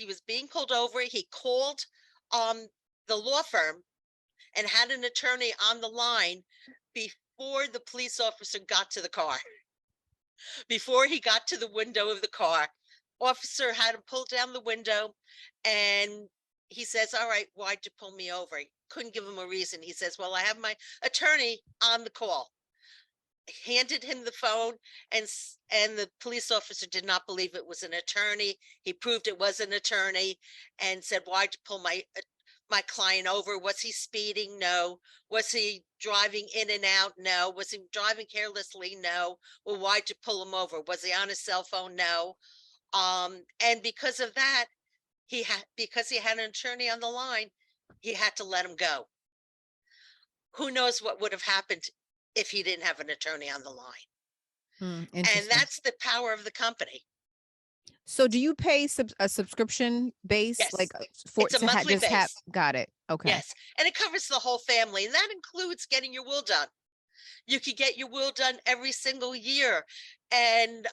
was being pulled over. He called the law firm and had an attorney on the line before the police officer got to the car. Before he got to the window of the car, officer had him pull down the window, and he says, "All right, why'd you pull me over?" He couldn't give him a reason. He says, "Well, I have my attorney on the call." Handed him the phone, and the police officer did not believe it was an attorney. He proved it was an attorney and said, "Why'd you pull my client over? Was he speeding? No. Was he driving in and out? No. Was he driving carelessly? No. Well, why'd you pull him over? Was he on his cell phone? No." And because of that, because he had an attorney on the line, he had to let him go. Who knows what would have happened if he didn't have an attorney on the line. And that's the power of the company. So do you pay a subscription base? Yes. Like It's a monthly base. Got it. Okay. Yes. And it covers the whole family. And that includes getting your will done. You could get your will done every single year. And,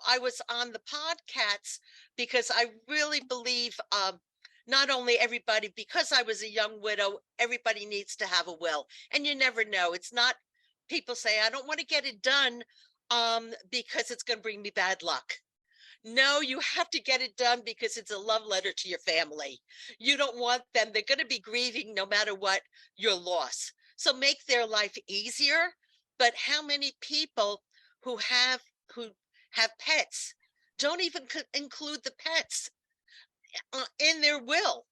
I was on the podcasts because I really believe not only everybody, because I was a young widow, everybody needs to have a will. And you never know. It's not, people say, "I don't want to get it done because it's going to bring me bad luck." No, you have to get it done because it's a love letter to your family. You don't want them, they're going to be grieving no matter what your loss. So make their life easier. But how many people who have pets don't even include the pets in their will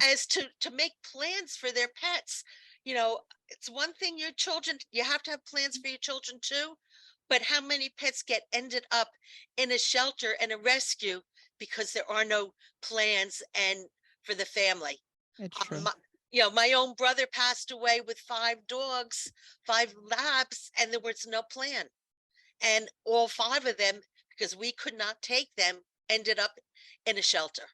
as to make plans for their pets? It's one thing you have to have plans for your children too, but how many pets get ended up in a shelter and a rescue because there are no plans and for the family? It's true. My own brother passed away with 5 dogs, 5 labs, and there was no plan. And all 5 of them, because we could not take them, ended up in a shelter.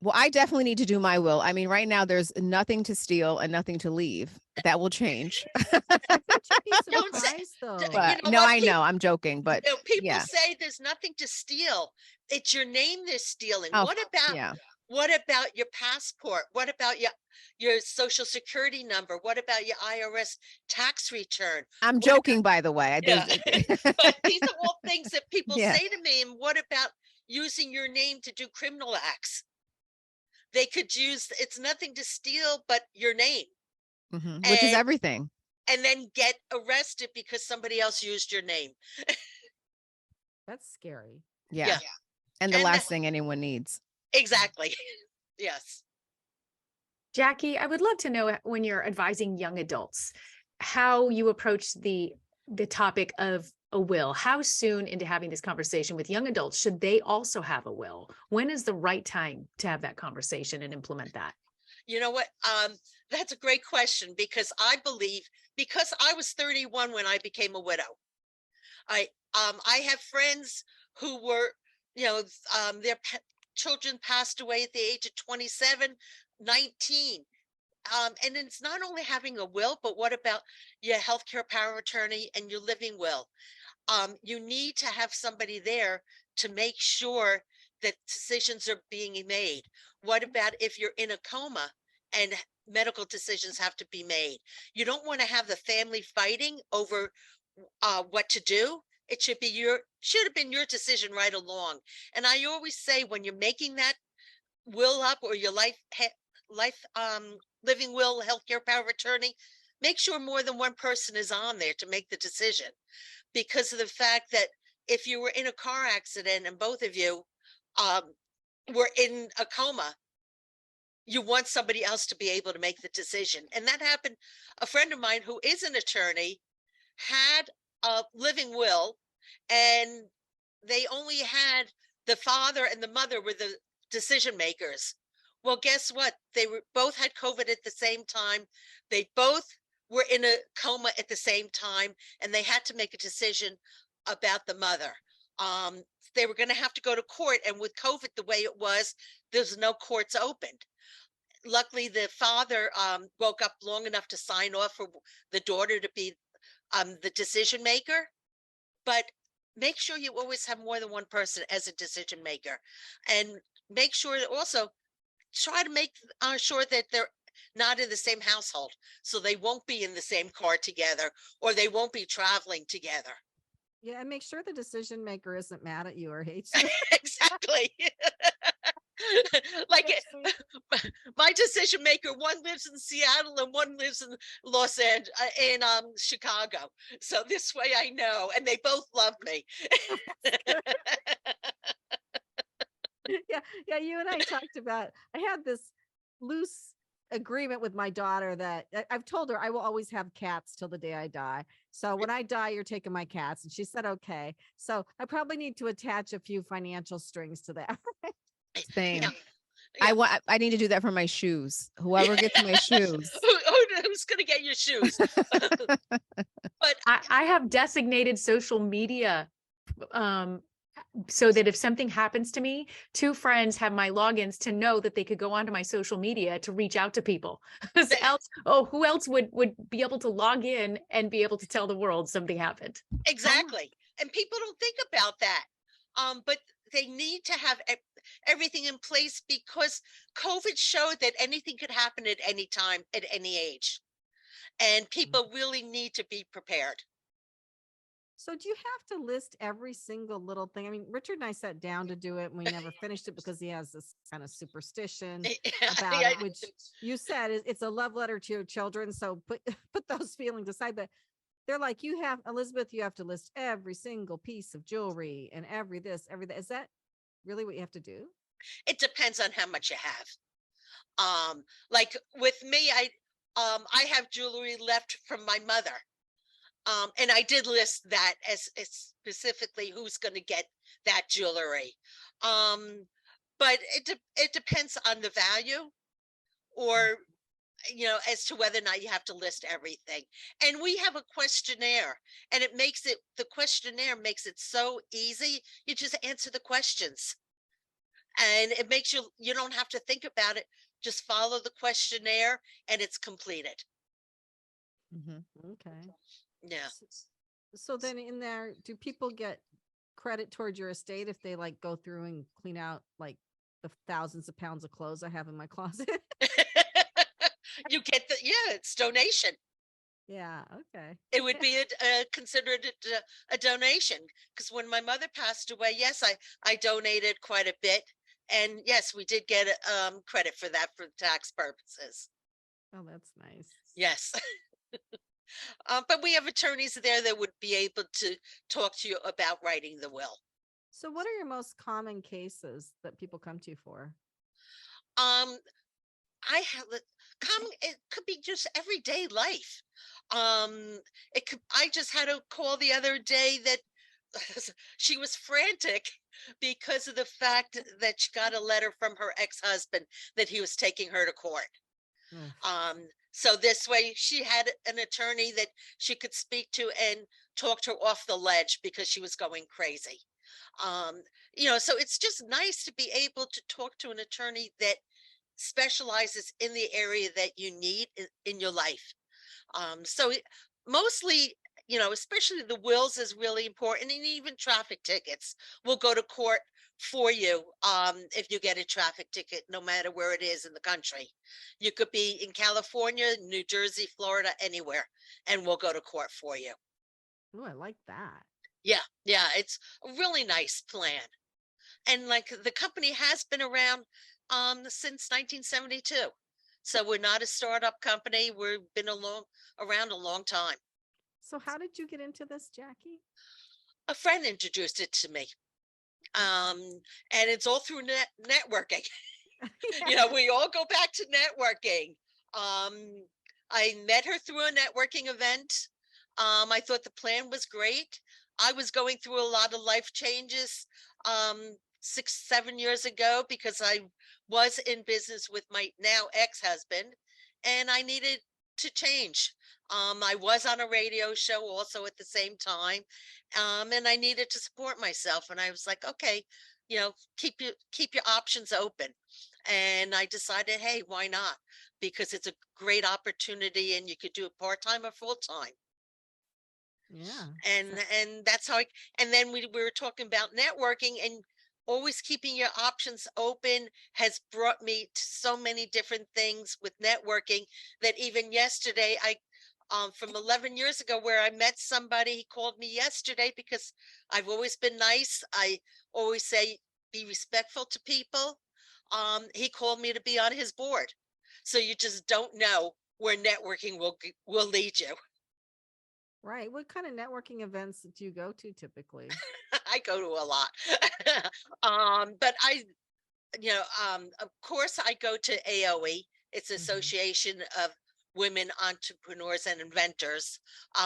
Well, I definitely need to do my will. I mean, right now there's nothing to steal and nothing to leave. That will change. You'd be Don't say- surprised, though. But no, I know, I'm joking, but people yeah. say there's nothing to steal. It's your name they're stealing. Oh, What about your passport? What about your social security number? What about your IRS tax return? I'm joking, by the way. But these are all things that people Yeah. say to me. And what about using your name to do criminal acts? They could use, it's nothing to steal but your name. Which is everything. And then get arrested because somebody else used your name. That's scary. Yeah. And the last thing anyone needs. Exactly. Yes. Jackie, I would love to know, when you're advising young adults, how you approach the topic of a will. How soon into having this conversation with young adults should they also have a will? When is the right time to have that conversation and implement that? You know what? That's a great question, because I believe, because I was 31 when I became a widow. I have friends who were, their children passed away at the age of 27, 19. And it's not only having a will, but what about your healthcare power of attorney and your living will? You need to have somebody there to make sure that decisions are being made. What about if you're in a coma and medical decisions have to be made? You don't want to have the family fighting over what to do. It should have been your decision right along. And I always say, when you're making that will up, or your living will, healthcare power of attorney, make sure more than one person is on there to make the decision, because of the fact that if you were in a car accident and both of you were in a coma, you want somebody else to be able to make the decision. And that happened. A friend of mine who is an attorney had a living will, and they only had the father and the mother were the decision makers. Well, guess what? They both had COVID at the same time. They both were in a coma at the same time, and they had to make a decision about the mother. They were going to have to go to court, and with COVID the way it was, there's no courts opened. Luckily, the father woke up long enough to sign off for the daughter to be the decision maker. But make sure you always have more than one person as a decision maker, and make sure that also try to make sure that they're not in the same household, so they won't be in the same car together, or they won't be traveling together. Yeah, and make sure the decision maker isn't mad at you or hates you. Exactly. Like my decision maker, one lives in Seattle and one lives in Los Angeles, in Chicago. So this way I know, and they both love me. Yeah, you and I talked about, I had this loose agreement with my daughter that I've told her I will always have cats till the day I die. So when I die, you're taking my cats. And she said, okay. So I probably need to attach a few financial strings to that. Same. Yeah. I need to do that for my shoes. Whoever gets my shoes. Who's going to get your shoes? But I have designated social media so that if something happens to me, 2 friends have my logins to know that they could go onto my social media to reach out to people. Who else would be able to log in and be able to tell the world something happened? exactly. And people don't think about that. But they need to have everything in place, because COVID showed that anything could happen at any time, at any age. And people really need to be prepared. So do you have to list every single little thing? I mean, Richard and I sat down to do it and we never finished it because he has this kind of superstition about Yeah. it, which you said it's a love letter to your children. So put those feelings aside. But they're like, Elizabeth, you have to list every single piece of jewelry and every this, every that. Is that really what you have to do? It depends on how much you have. Like with me, I have jewelry left from my mother. And I did list that as specifically who's going to get that jewelry. But it depends on the value, or, as to whether or not you have to list everything. And we have a questionnaire, and the questionnaire makes it so easy. You just answer the questions, and it makes you don't have to think about it. Just follow the questionnaire and it's completed. Okay. Yeah. So then in there, do people get credit towards your estate if they like go through and clean out like the thousands of pounds of clothes I have in my closet? You get it's donation. Yeah. Okay. It would be considered a donation, because when my mother passed away, yes, I donated quite a bit, and yes, we did get credit for that for tax purposes. Oh, that's nice. Yes. But we have attorneys there that would be able to talk to you about writing the will. So what are your most common cases that people come to you for? I have it could be just everyday life. I just had a call the other day that she was frantic because of the fact that she got a letter from her ex-husband that he was taking her to court. So this way she had an attorney that she could speak to and talked her off the ledge because she was going crazy. So it's just nice to be able to talk to an attorney that specializes in the area that you need in your life. So mostly, especially the wills is really important, and even traffic tickets will go to court for you. If you get a traffic ticket, no matter where it is in the country, you could be in California, New Jersey, Florida, anywhere, and we'll go to court for you. Oh, I like that. Yeah, it's a really nice plan. And like the company has been around since 1972. So we're not a startup company. We've been around a long time. So how did you get into this, Jackie? A friend introduced it to me. And it's all through networking. We all go back to networking. I met her through a networking event. I thought the plan was great. I was going through a lot of life changes 6-7 years ago, because I was in business with my now ex-husband, and I needed to change. I was on a radio show also at the same time, and I needed to support myself. And I was like, okay, keep your options open. And I decided, hey, why not? Because it's a great opportunity, and you could do it part-time or full-time. Yeah. And that's how and then we were talking about networking, and always keeping your options open has brought me to so many different things with networking, that even yesterday from 11 years ago, where I met somebody, he called me yesterday because I've always been nice. I always say, be respectful to people. He called me to be on his board. So you just don't know where networking will lead you. Right. What kind of networking events do you go to typically? I go to a lot. But of course I go to AOE. It's Association of Women Entrepreneurs and Inventors,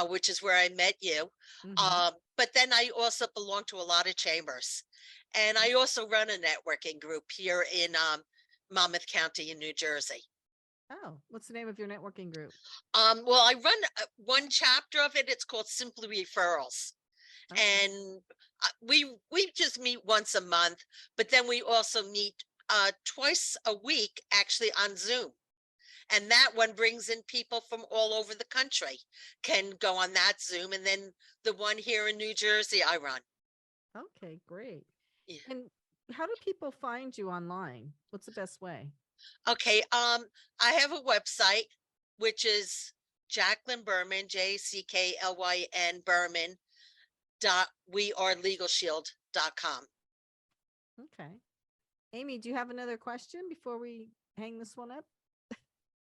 which is where I met you. But then I also belong to a lot of chambers, and I also run a networking group here in Monmouth County in New Jersey. Oh, what's the name of your networking group? Well, I run one chapter of it. It's called Simply Referrals. Okay. And we just meet once a month, but then we also meet twice a week, actually, on Zoom. And that one brings in people from all over the country, can go on that Zoom. And then the one here in New Jersey, I run. Okay, great. Yeah. And how do people find you online? What's the best way? Okay. I have a website, which is Jacqueline Berman, JACKLYN Berman .wearelegalshield.com. Okay. Amy, do you have another question before we hang this one up?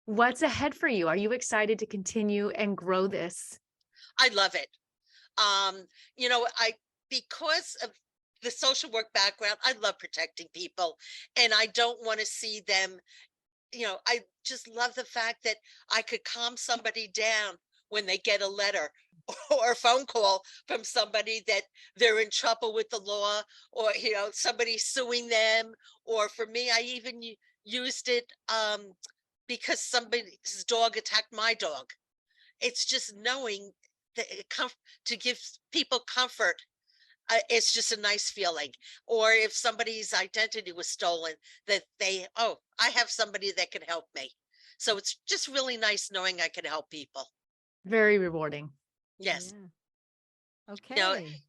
What's ahead for you? Are you excited to continue and grow this? I love it. Because of the social work background, I love protecting people, and I don't want to see them, I just love the fact that I could calm somebody down when they get a letter or a phone call from somebody that they're in trouble with the law, or somebody suing them. Or for me, I even used it because somebody's dog attacked my dog. It's just knowing that to give people comfort. It's just a nice feeling. Or if somebody's identity was stolen, that I have somebody that can help me. So it's just really nice knowing I can help people. Very rewarding. Yes. Yeah. Okay.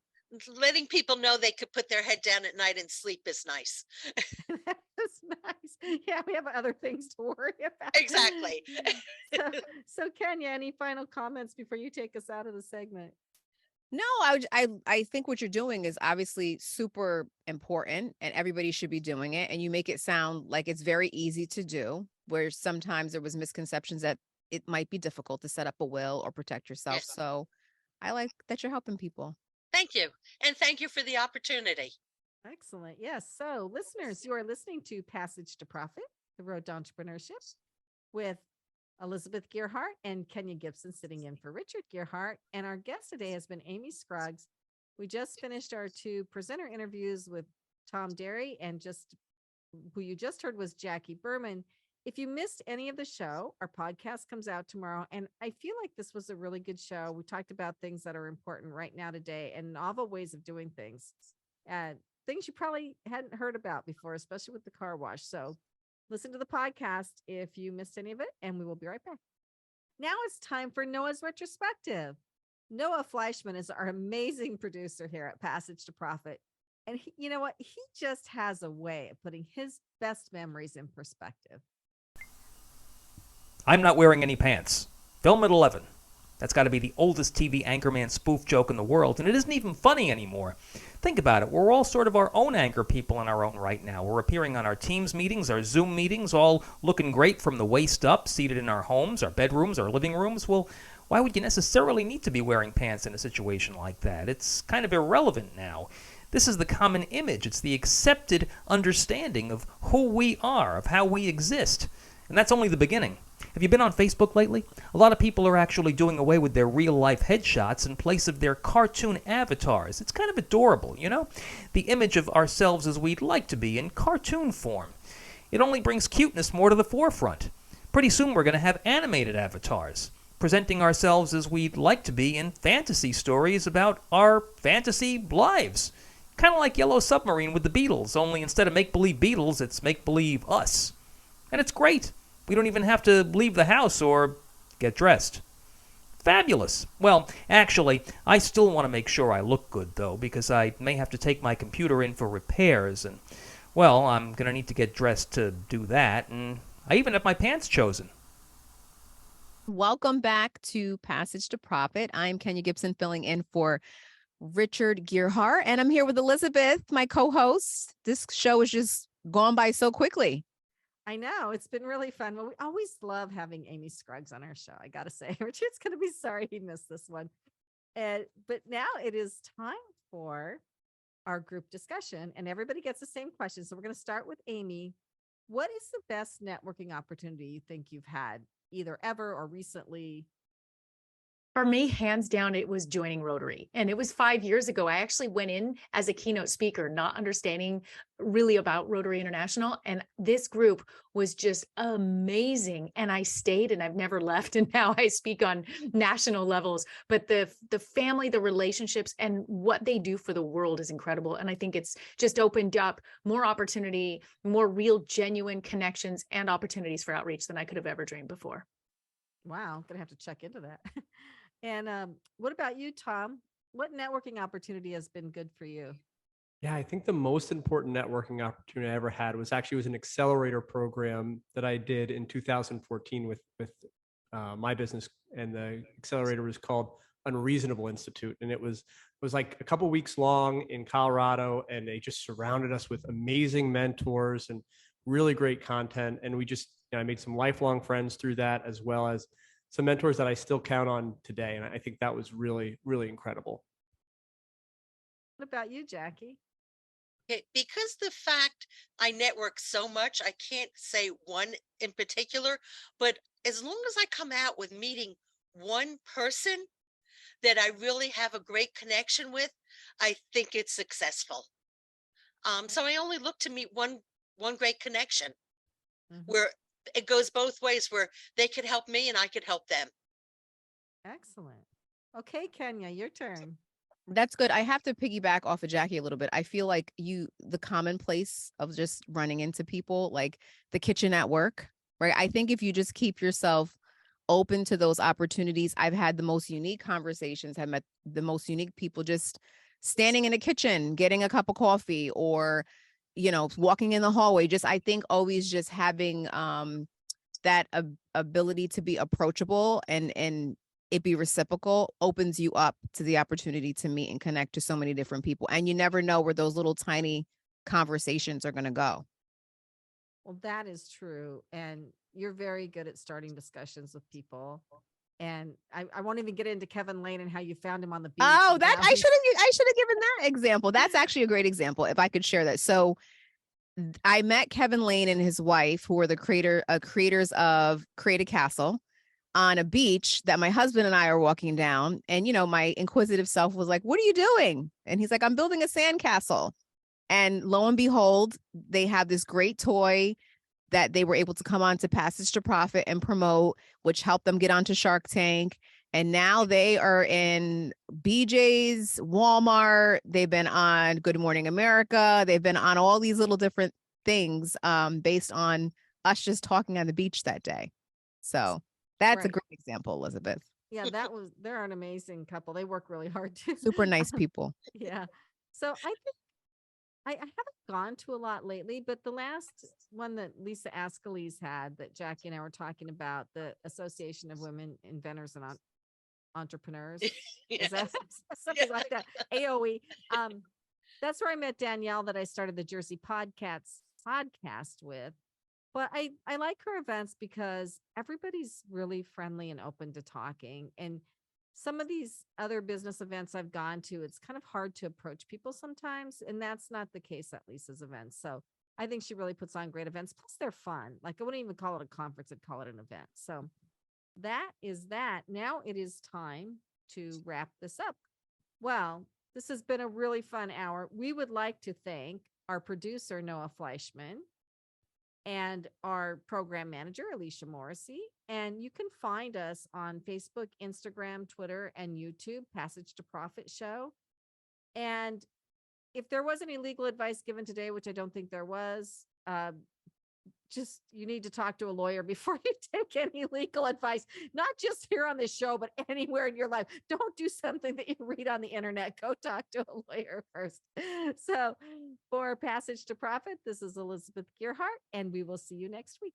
Letting people know they could put their head down at night and sleep is nice. That's nice. Yeah, we have other things to worry about. Exactly. So Kenya, any final comments before you take us out of the segment? No, I think what you're doing is obviously super important, and everybody should be doing it. And you make it sound like it's very easy to do, where sometimes there was misconceptions that it might be difficult to set up a will or protect yourself. Yes. So I like that you're helping people. Thank you. And thank you for the opportunity. Excellent. Yes. So listeners, you are listening to Passage to Profit, the Road to Entrepreneurship, with Elizabeth Gearhart and Kenya Gipson sitting in for Richard Gearhart. And our guest today has been Amy Scruggs. We just finished our 2 presenter interviews with Tom Derry, and who you just heard was Jackie Berman. If you missed any of the show, our podcast comes out tomorrow. And I feel like this was a really good show. We talked about things that are important right now today and novel ways of doing things. Things you probably hadn't heard about before, especially with the car wash. So listen to the podcast if you missed any of it, and we will be right back. Now it's time for Noah's Retrospective. Noah Fleischman is our amazing producer here at Passage to Profit. And you know what? He just has a way of putting his best memories in perspective. I'm not wearing any pants. Film at 11. That's got to be the oldest TV anchorman spoof joke in the world, and it isn't even funny anymore. Think about it. We're all sort of our own anchor people in our own right now. We're appearing on our Teams meetings, our Zoom meetings, all looking great from the waist up, seated in our homes, our bedrooms, our living rooms. Well, why would you necessarily need to be wearing pants in a situation like that? It's kind of irrelevant now. This is the common image. It's the accepted understanding of who we are, of how we exist. And that's only the beginning. Have you been on Facebook lately? A lot of people are actually doing away with their real-life headshots in place of their cartoon avatars. It's kind of adorable, you know? The image of ourselves as we'd like to be in cartoon form. It only brings cuteness more to the forefront. Pretty soon we're going to have animated avatars. presenting ourselves as we'd like to be in fantasy stories about our fantasy lives. Kind of like Yellow Submarine with the Beatles, only instead of make-believe Beatles, it's make-believe us. And it's great. We don't even have to leave the house or get dressed. Fabulous. Well, actually, I still want to make sure I look good, though, because I may have to take my computer in for repairs, and, well, I'm going to need to get dressed to do that, and I even have my pants chosen. Welcome back to Passage to Profit. I'm Kenya Gipson filling in for Richard Gearhart, and I'm here with Elizabeth, my co-host. This show has just gone by so quickly. I know, it's been really fun. Well, we always love having Amy Scruggs on our show. I got to say, Richard's going to be sorry he missed this one. But now it is time for our group discussion, and everybody gets the same question. So we're going to start with Amy. What is the best networking opportunity you think you've had, either ever or recently? For me, hands down, it was joining Rotary. And it was 5 years ago. I actually went in as a keynote speaker, not understanding really about Rotary International. And this group was just amazing. And I stayed and I've never left. And now I speak on national levels. But the family, the relationships, and what they do for the world is incredible. And I think it's just opened up more opportunity, more real, genuine connections and opportunities for outreach than I could have ever dreamed before. Wow, I'm going to have to check into that. And what about you, Tom? What networking opportunity has been good for you? Yeah, I think the most important networking opportunity I ever had was an accelerator program that I did in 2014 with my business, and the accelerator was called Unreasonable Institute, and it was like a couple weeks long in Colorado, and they just surrounded us with amazing mentors and really great content, and we just I made some lifelong friends through that, as well as some mentors that I still count on today, and I think that was really, really incredible. What about you, Jackie? Okay, because the fact I network so much, I can't say one in particular, but as long as I come out with meeting one person that I really have a great connection with, I think it's successful. So I only look to meet one great connection where it goes both ways, where they could help me and I could help them. Excellent. Okay, Kenya, your turn. That's good. I have to piggyback off of Jackie a little bit. I feel like the commonplace of just running into people, like the kitchen at work, right? I think if you just keep yourself open to those opportunities, I've had the most unique conversations, have met the most unique people just standing in the kitchen, getting a cup of coffee, or, walking in the hallway. Just, I think always just having that ability to be approachable and it be reciprocal opens you up to the opportunity to meet and connect to so many different people. And you never know where those little tiny conversations are going to go. Well, that is true. And you're very good at starting discussions with people. And I won't even get into Kevin Lane and how you found him on the beach. Oh, that I should have given that example. That's actually a great example. If I could share that. So I met Kevin Lane and his wife, who are the creators of Create a Castle, on a beach that my husband and I are walking down. And, my inquisitive self was like, what are you doing? And he's like, I'm building a sandcastle. And lo and behold, they have this great toy that they were able to come on to Passage to Profit and promote, which helped them get onto Shark Tank. And now they are in BJ's, Walmart. They've been on Good Morning America. They've been on all these little different things based on us just talking on the beach that day. So that's a great example, Elizabeth. Yeah, they're an amazing couple. They work really hard too. Super nice people. Yeah. So I think I haven't gone to a lot lately, but the last one that Lisa Askeles had that Jackie and I were talking about, the Association of Women Inventors and Entrepreneurs. Is that something like that? AOE. That's where I met Danielle, that I started the Jersey podcast with. But I like her events because everybody's really friendly and open to talking. And some of these other business events I've gone to, it's kind of hard to approach people sometimes. And that's not the case at Lisa's events. So I think she really puts on great events. Plus they're fun. Like, I wouldn't even call it a conference. I'd call it an event. So that is that. Now it is time to wrap this up. Well, this has been a really fun hour. We would like to thank our producer, Noah Fleischman, and our program manager, Alicia Morrissey. And you can find us on Facebook, Instagram, Twitter, and YouTube, Passage to Profit Show. And if there was any legal advice given today, which I don't think there was, just you need to talk to a lawyer before you take any legal advice, not just here on this show, but anywhere in your life. Don't do something that you read on the internet. Go talk to a lawyer first. So for Passage to Profit, this is Elizabeth Gearhart, and we will see you next week.